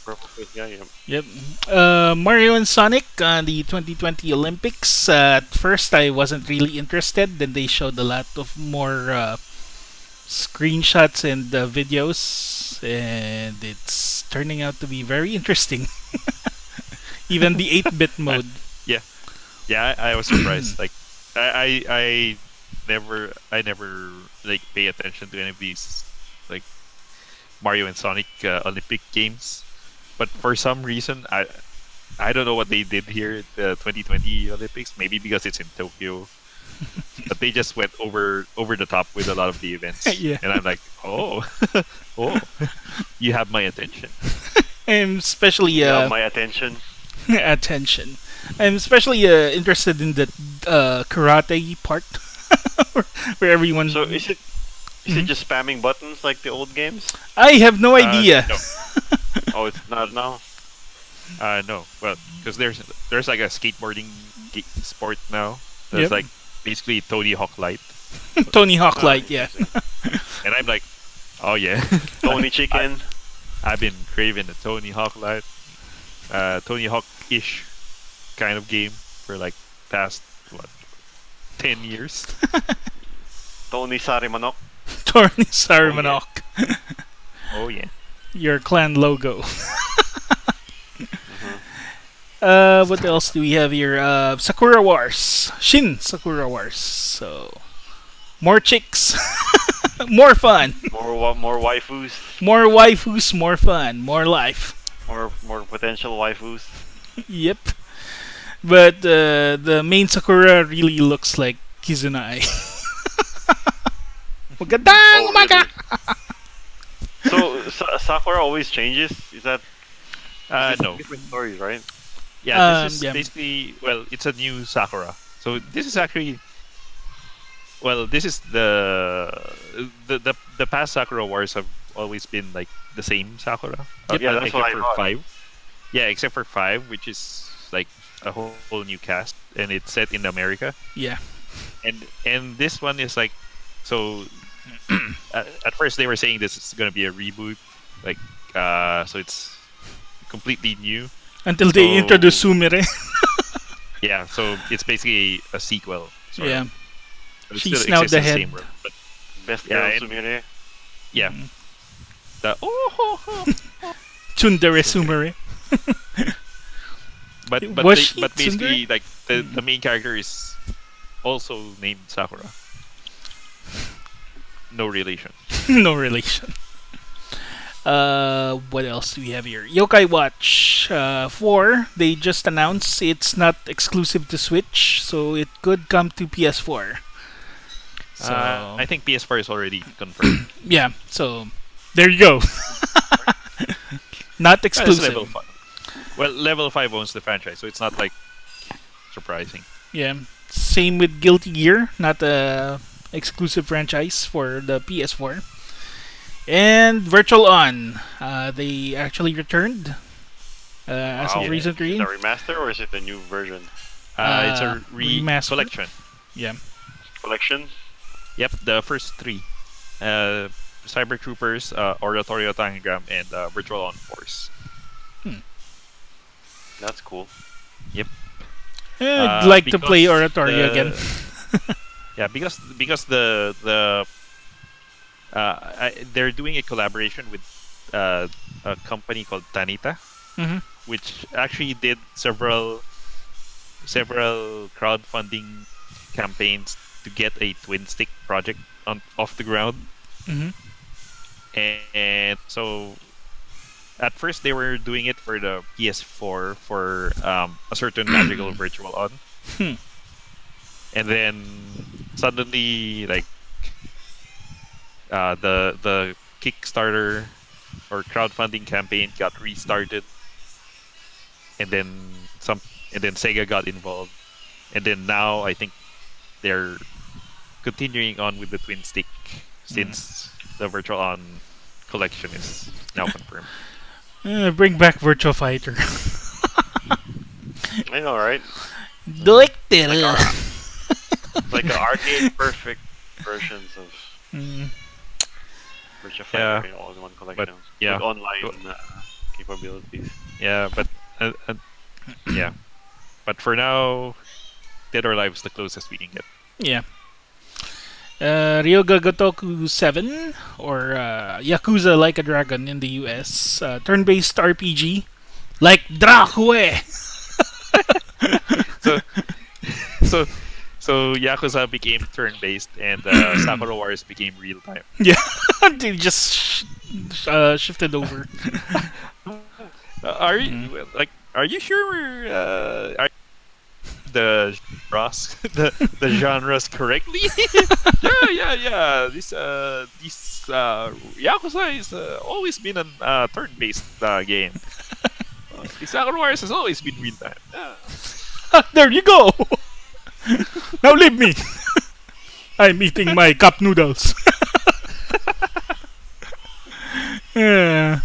Purple face guy. Yeah. Yep. Mario and Sonic on the 2020 Olympics. At first, I wasn't really interested. Then they showed a lot of more screenshots and videos, and it's turning out to be very interesting. Even the 8-bit mode. Yeah, yeah, I was surprised. Like, I never like pay attention to any of these like Mario and Sonic Olympic games, but for some reason, I don't know what they did here at the 2020 Olympics. Maybe because it's in Tokyo, but they just went over the top with a lot of the events. Yeah. And I'm like, oh, oh, you have my attention. I'm especially My attention. attention. I'm especially interested in the karate part, where everyone. So is it just spamming buttons like the old games? I have no idea. No, Oh, it's not now. no. Well, because there's like a skateboarding sport now. There's Yep. like basically Tony Hawk Light, Tony Hawk Light, yeah. and I'm like, oh yeah, Tony Chicken. I've been craving the Tony Hawk Light, Tony Hawk ish kind of game for like past what 10 years. Tony Sarimanok. Tony Sarmanok, Oh yeah. your clan logo. What else do we have here? Sakura Wars, Shin Sakura Wars. So, more chicks, more fun, More waifus. more waifus, more fun, more life. More potential waifus. Yep. But the main Sakura really looks like Kizunai. Magandang Oh, umaga! So Sakura always changes. Is that it's No. different stories, right? Yeah, this is Yeah. basically, well, it's a new Sakura. So this is actually, well, this is the past Sakura Wars have always been like the same Sakura. Yeah, that's what I except for thought. 5. Yeah, except for 5, which is like a whole new cast, and it's set in America. Yeah. And this one is like, so at first they were saying this is gonna be a reboot, like so it's completely new. Until they So- introduce Sumire. Yeah, so it's basically a sequel. sort of. Yeah. But it She's still now exists the in the head. same room, but Best Yeah, girl and- Sumire. yeah, Mm-hmm. the Tsundere Sumire. but Was she but basically tsundere? like the main character is also named Sakura. No relation. No relation. What else do we have here? Yokai Watch 4. They just announced it's not exclusive to Switch, so it could come to PS4. So I think PS4 is already confirmed. yeah, so there you go. Not It's exclusive. level 5. Well, level 5 owns the franchise, so it's not like surprising. Yeah. Same with Guilty Gear, not a exclusive franchise for the PS4. And Virtual On, they actually returned as Wow. of recently. Is it a remaster or is it a new version? It's a remaster? collection. Yeah. Collection? Yep, the first 3. Cyber Troopers, Oratorio Tangram, and Virtual On Force. That's cool. I'd like to Because play Oratorio the- again. Yeah, because they're doing a collaboration with a company called Tanita, Mhm. which actually did several crowdfunding campaigns to get a twin stick project off the ground. Mhm. And so at first they were doing it for the PS4 for a certain magical virtual on. Hmm. And then suddenly like the Kickstarter or crowdfunding campaign got restarted, and then Sega got involved, and then now I think they're continuing on with the twin stick since the virtual on collection is now confirmed. Bring back Virtua Fighter. I know, right? Delected. Like the arcade perfect versions of Mm, Virtua Yeah, Fighter, all in one but collection yeah, with online but- capabilities. yeah, but yeah, but for now, Dead or Alive is the closest we can get. yeah. Ryoga Gotoku 7 or Yakuza Like a Dragon in the US. Turn-based RPG like Dracue. So, so, so Yakuza became turn-based, and Sakura Wars became real-time. Yeah, they just shifted over. Are you like? Are you sure? Are the genres the genres correctly? Yeah. This Yakuza is always been a turn-based game. The Sakura Wars has always been real-time. There you go. Now leave me. I'm eating my cup noodles. Yeah.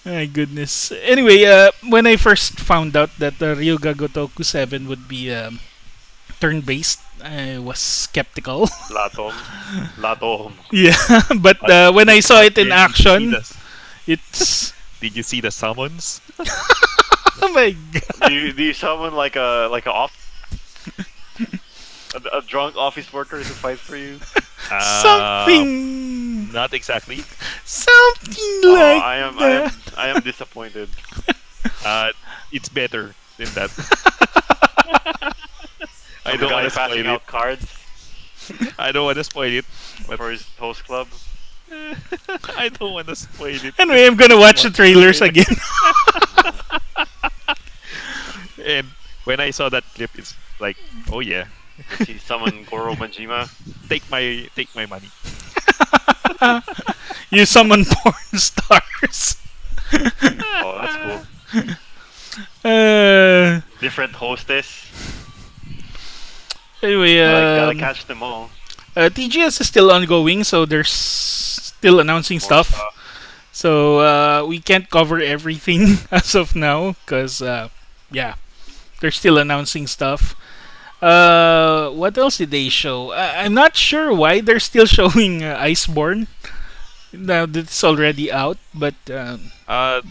My goodness. Anyway, when I first found out that the Ryuga Gotoku 7 would be turn-based, I was skeptical. Latom. Latom. Yeah, but when I saw it in Did you see action, the- it's Did you see the summons? oh my god. Do you summon like a a drunk office worker to fight for you? Something, Not exactly. something Oh, like that. I am disappointed. It's better than that. I Some don't guy want to spoil passing it. out cards I don't want to spoil it. But for his host club. I don't want to spoil it. Anyway, I'm gonna watch the trailers again. And when I saw that clip, it's like, oh yeah, He summoned Goro Majima. take my money. You summon porn stars. Oh, that's cool. Uh, Different hostess. anyway, Gotta catch them all. TGS is still ongoing, so they're still announcing More stuff. So we can't cover everything as of now, because yeah, they're still announcing stuff. What else did they show? I'm not sure why they're still showing Iceborne. Now that it's already out, but Probably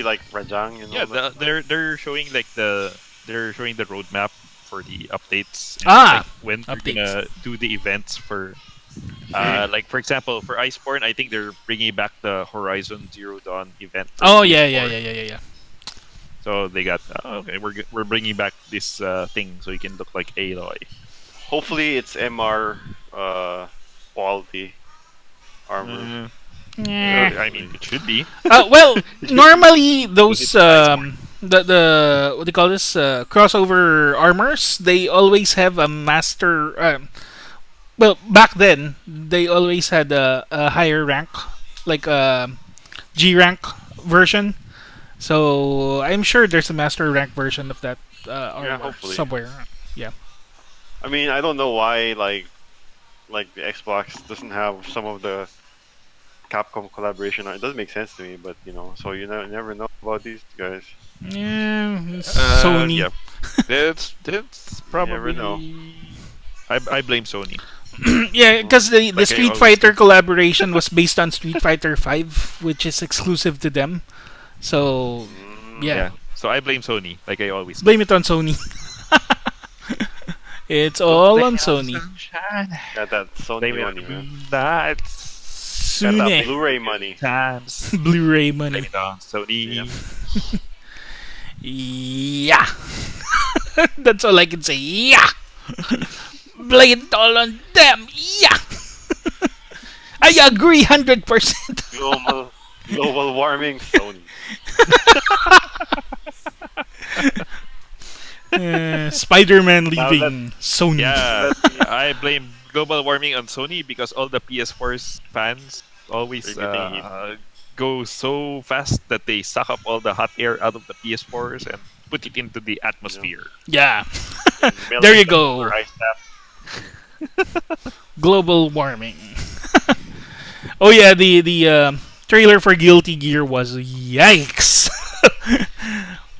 Just- like Rajang and yeah, all that. they're showing like they're showing the roadmap for the updates. And, Ah, like, when they're gonna do the events for. Like for example, for Iceborne, I think they're bringing back the Horizon Zero Dawn event. for oh yeah, yeah, PS4. yeah, yeah, yeah, yeah. So they got okay. We're bringing back this thing so you can look like Aloy. Hopefully it's MR quality armor. Mm, Yeah. I mean, it should be. Well, normally those It's Iceborne. the what do you call this crossover armors, they always have a master. Well, back then they always had a higher rank, like a G rank version. So I'm sure there's a master rank version of that armor hopefully. somewhere. Yeah. I mean, I don't know why like the Xbox doesn't have some of the Capcom collaboration. It doesn't make sense to me, but so you never know about these guys. Yeah. Sony. Yeah, that's never probably. know. I blame Sony. Yeah, because the Like I Street always Fighter collaboration was based on Street Fighter 5, which is exclusive to them. So, yeah. So I blame Sony, like I always. Blame it on Sony. It's all on Sony. Got that Sony Blame it money, man. on that. Got that Sune. Blu-ray money. Times. Blu-ray Blame money. it on Sony. Yeah. That's all I can say. Yeah. Blame it all on them. Yeah. I agree 100%. Global warming, Sony. Spider-Man Now leaving Sony. Yeah, I blame global warming on Sony because all the PS4's fans always They're getting go so fast that they suck up all the hot air out of the PS4s and put it into the atmosphere. Yeah. Melting There you the go. ice cap. Global warming. Oh yeah, the trailer for Guilty Gear was yikes.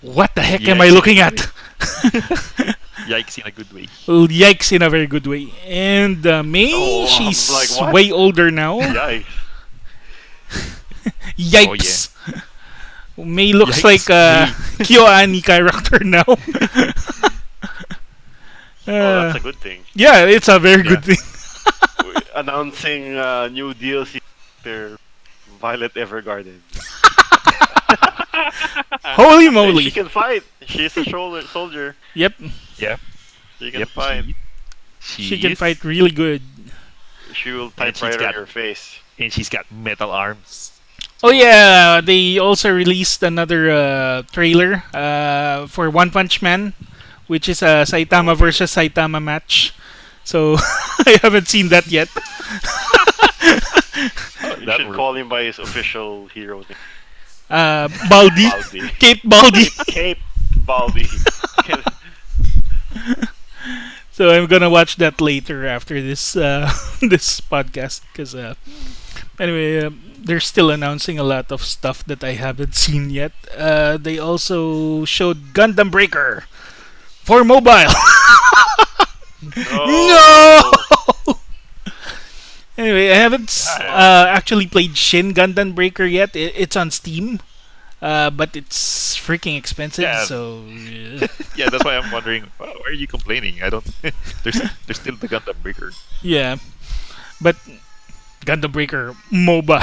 What the heck am I Yikes in a looking good at? way. Yikes in a good way. Well, yikes in a very good way. And May, Oh, I'm like, she's what? way older now. Yikes. Oh yeah. Yipes. May looks Yikes, like a KyoAni character now. Oh, that's Uh, a good thing. yeah, it's a very Yeah. good thing. Announcing new DLC after Violet Evergarden. Holy Hey, moly! she can fight. She's a soldier. Yep, Yeah. She can Yep. fight. she can is. fight really good. She will And type she's right on got- your face. And she's got metal arms. Oh yeah, they also released another trailer for One Punch Man, which is a Saitama versus Saitama match. So I haven't seen that yet. You That should word. call him by his official hero name. Baldi, Baldi. Cape Baldi. Cape Baldi. So I'm gonna watch that later after this this podcast because anyway, they're still announcing a lot of stuff that I haven't seen yet. They also showed Gundam Breaker for mobile. Oh. Anyway, I haven't actually played Shin Gundam Breaker yet. It's on Steam, but it's freaking expensive. Yeah. So Yeah, that's why I'm wondering. Why are you complaining? I don't. there's still the Gundam Breaker. yeah, but Gundam Breaker mobile.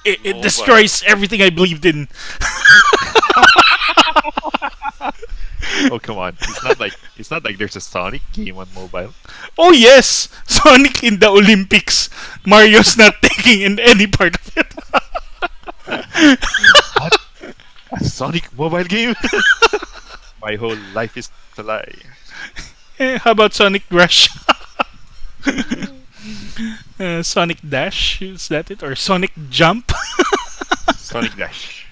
It Mobile. destroys everything I believed in. Oh come on! It's not like there's a Sonic game on mobile. Oh yes, Sonic in the Olympics. Mario's not taking in any part of it. A Sonic mobile game? My whole life is a lie. How about Sonic Rush? Sonic Dash, is that it? Or Sonic Jump? Sonic Dash.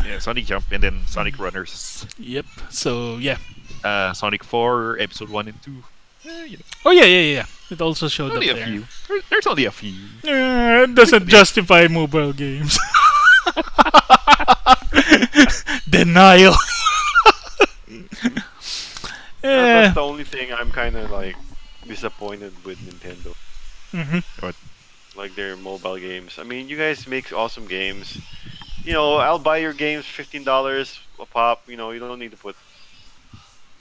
Yeah, Sonic Jump and then Sonic Runners. Yep. So yeah. Sonic 4, Episode 1 and 2. You know, Oh yeah. It also showed only up a there. few. There's only a few. It doesn't justify mobile games. Denial. That's the only thing I'm kind of like disappointed with Nintendo. Mhm. Like their mobile games. I mean, you guys make awesome games. You know, I'll buy your games $15 a pop. You know, you don't need to put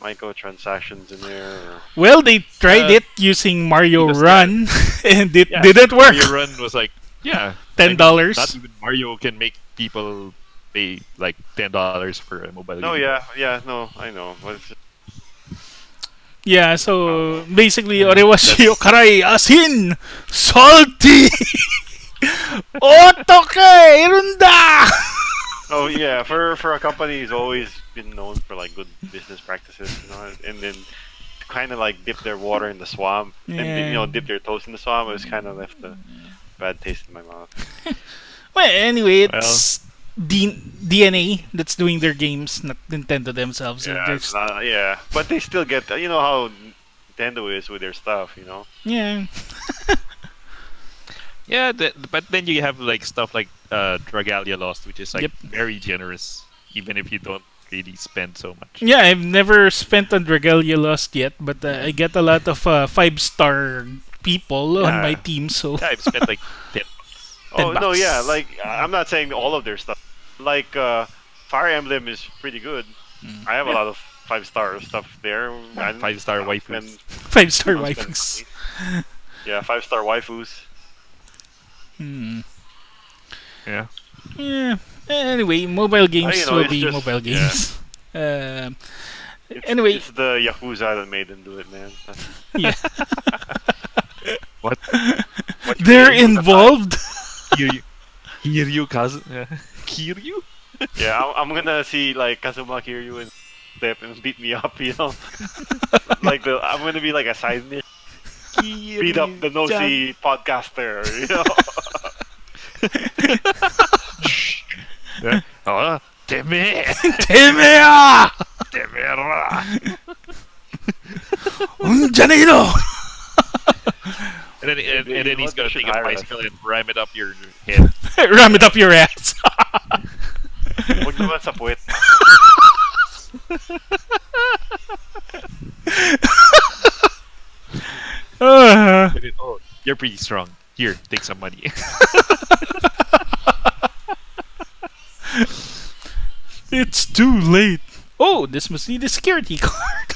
microtransactions in there. Or... Well, they tried Uh, it using Mario just Run, and it Yeah, didn't work. Mario Run was like, yeah, $10. Not even Mario can make people pay like $10 for a mobile No, game. no, I know. But it's just, Yeah, so basically, Orewashi Yokarai asin salty. Otoke irunda. oh yeah, for a company who's always been known for like good business practices, you know, and then kind of like dip their water in the swamp and you know dip their toes in the swamp, it was kind of left a bad taste in my mouth. Well, anyway, it's DNA that's doing their games, not Nintendo themselves. Yeah, They're it's not, yeah, but they still get you know how Nintendo is with their stuff, you know. yeah. Yeah, but then you have like stuff like Dragalia Lost, which is like Yep. very generous, even if you don't really spend so much. Yeah, I've never spent on Dragalia Lost yet, but I get a lot of 5-star people on Yeah. my team, so Yeah, I've spent like 10. Oh no, $10. yeah, like I'm not saying all of their stuff. Like Fire Emblem is pretty good. I have a lot of 5-star stuff there. I didn't 5-star spend- waifus. 5-star don't spend waifus. money. Yeah, 5-star waifus. Hmm. Yeah. Yeah. Anyway, mobile games you know, will it's be just- mobile yeah. games. Anyway, It's the Yakuza that made them do it, man. yeah, What? What they're Kiryu? involved. Kiryu Kiryu? Yeah, I'm gonna see like Kazuma Kiryu and step and beat me up, you know. I'm gonna be like a side mission, beat up the nosy podcaster, you know. Yeah. Oh, Teme! Temea! Temera! Unjanero! And and then You know he's what? They gonna should take a hire us. bicycle and ram it up your head. Ram it up your ass. Huwag naman sa puwet. Uh, And then, oh, you're pretty strong. Here, take some money. it's too late. Oh, this must need a security card.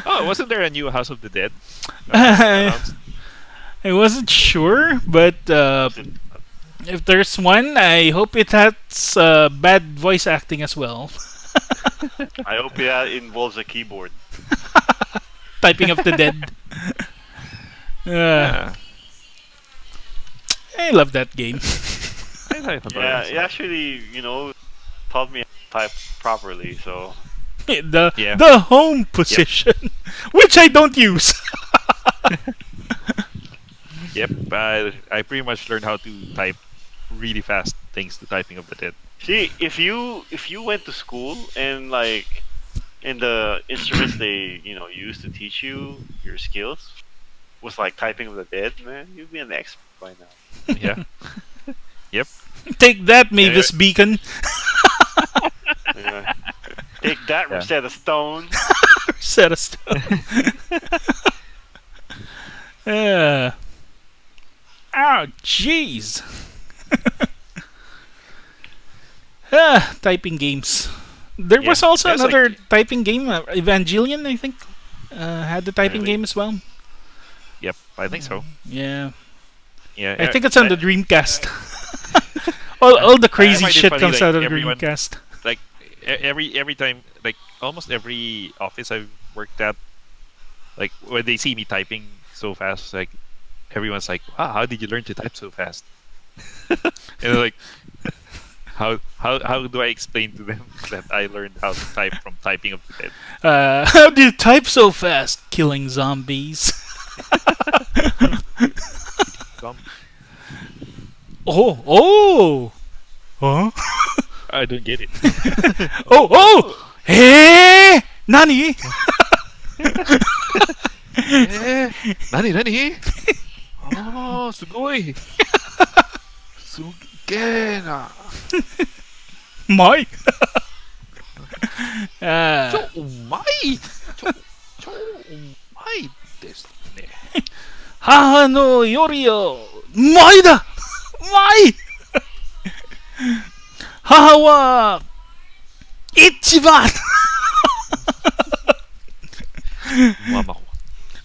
Oh, wasn't there a new House of the Dead I announced? wasn't sure, but if there's one, I hope it has bad voice acting as well. I hope it involves a keyboard. Typing of the dead. Yeah. I love that game. I thought Yeah, that it actually, taught me how to type properly, so... the Yeah. the home position, which I don't use. Yep, I pretty much learned how to type really fast thanks to Typing of the Dead. See, if you went to school and and the instruments they used to teach you your skills was like typing of the dead, man, you'd be an expert by now. Yeah. Yep. Take that, Mavis Beacon. Yeah. Take that, Yeah. Rosetta Stone. Set of stuff. Oh, jeez. Typing games. There Yeah, was also there's another like- typing game, Evangelion, I think, had the typing Really? game as well. Yep, I think so. Yeah, Yeah, I think it's on the Dreamcast. all the crazy find it shit funny, comes like, out of everyone- Dreamcast. like every time, like almost every office I've worked at, like when they see me typing so fast, like everyone's like, "Wow, how did you learn to type so fast?" And they're like, how do I explain to them that I learned how to type from Typing of the Dead? How do you type so fast? Killing zombies. Some- Oh! Huh? I don't get it. Oh! Hey! Nani? Nani nani? Oh, sugoi. Sugena. My? うまい超うまいですね。母のよりよ、前だ前母は、一番 Mama ko.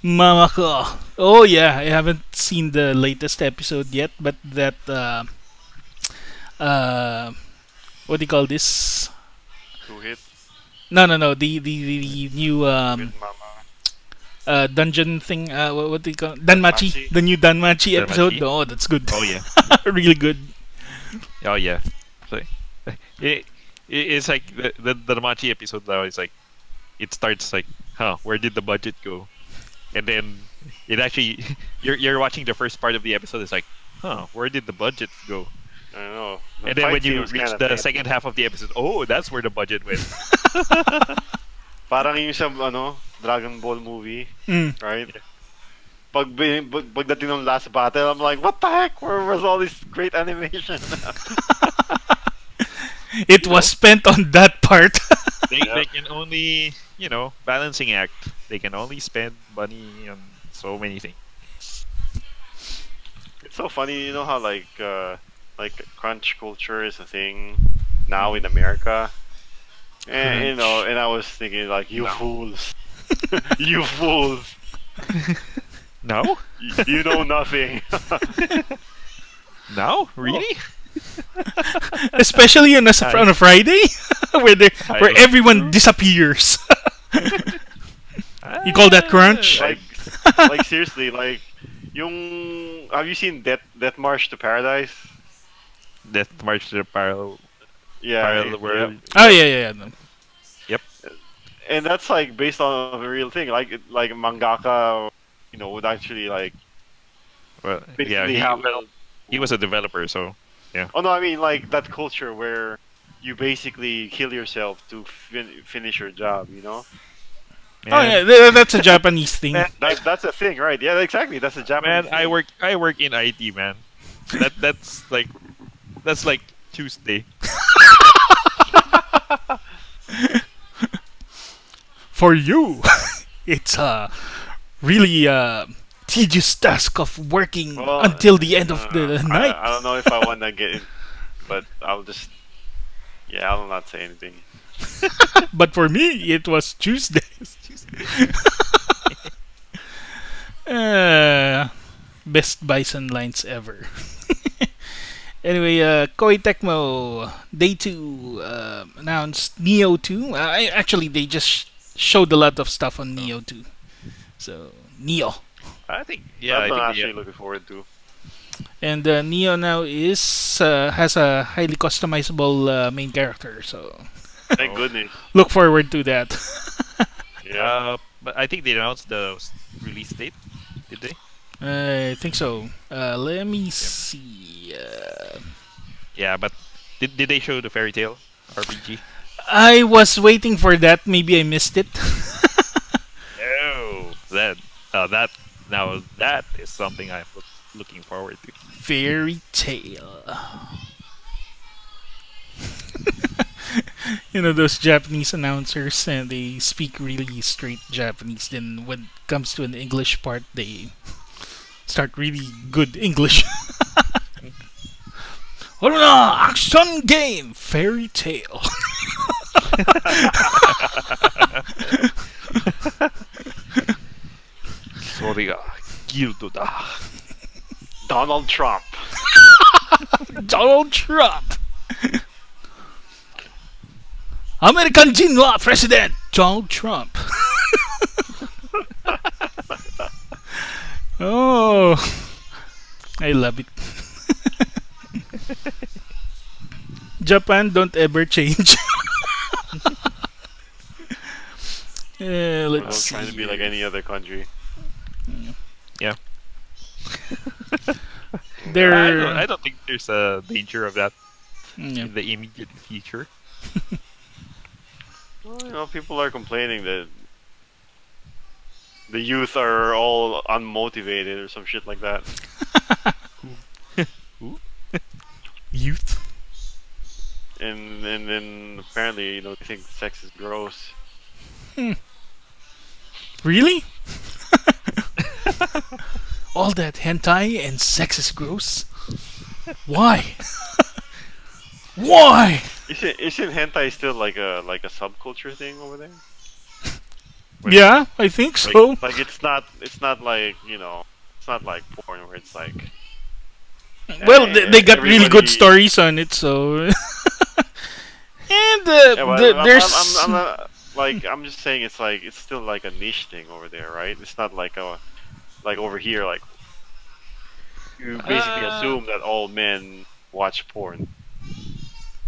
Mama ko. Oh yeah, I haven't seen the latest episode yet, but that what do you call this? Two hit, No, the new good mama. dungeon thing. What do you call Danmachi? Danmachi. The new Danmachi episode. Danmachi? Oh, that's good. Oh yeah. Really good. Oh yeah. So, it's like the Damachi episode now is like it starts like, huh, where did the budget go? And then it actually you're watching the first part of the episode, it's like, huh, where did the budget go? I don't know. The And then fight when scene you was reach kinda the bad. second half of the episode, oh, that's where the budget went. Parang yung sa Dragon Ball movie, Mm. right? Pagdating ng last battle, I'm like, what the heck? Where was all this great animation? It was spent on that part. They can only, balancing act. They can only spend money on so many things. It's so funny, you know how like crunch culture is a thing now in America, and and I was thinking like, you fools, you fools, No? you know nothing. No? Really? Especially on a Friday, where where don't everyone disappears. You call that crunch? like seriously, like have you seen Death March to Paradise? Death March to the Parallel Yeah, Parallel World. Oh yeah. No. and that's like based on a real thing. Like mangaka, would actually like Well, basically yeah, have. he was a developer, so Oh no, I mean like that culture where you basically kill yourself to finish your job. Oh yeah, Man, that's a Japanese thing. man, That's a thing, right? Yeah, exactly. That's a Japanese man, thing. I work in IT, man. That's like Tuesday. For you, it's a really tedious task of working Well, until the end of the night. I don't know if I want to get in, but I'll just yeah, I'll not say anything. But for me, it was Tuesday. It's Tuesday. Uh, best bison lines ever. Anyway, Koei Tecmo Day 2 announced Neo 2. Actually, they just showed a lot of stuff on Neo 2. So, Neo. I think yeah, That's I what think I'm the actually looking forward to. And Neo now is has a highly customizable main character. So, Thank oh, goodness. look forward to that. Yeah. but I think they announced the release date. Did they? I think so. Let me Yeah. see. Yeah, but did they show the fairy tale RPG? I was waiting for that. Maybe I missed it. No, that now that is something I'm looking forward to. Fairy tale. You know those Japanese announcers, and they speak really straight Japanese. Then when it comes to an English part, they start really good English. Action game, fairy tale. それがギルドだ。Donald Trump. Donald Trump. American Jinwa President Donald Trump. Oh, I love it. Japan, don't ever change. We're Let's not see. trying to be like any other country. Yeah. There. I don't think there's a danger of that Yeah. in the immediate future. Well, people are complaining that the youth are all unmotivated or some shit like that. Who? Youth. And then apparently, they think sex is gross. Really? All that hentai and sex is gross? Why? Why? Isn't hentai still like a subculture thing over there? Yeah, I think Like, so. like it's not like it's not like porn where it's like Well, they got really good everybody- stories on it, so. And Yeah, well, there's. I'm not, like I'm just saying it's like it's still like a niche thing over there, right? It's not like over here like you basically assume that all men watch porn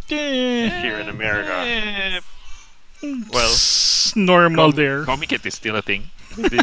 here in America. Well, It's normal there. Comiket is still a thing. They-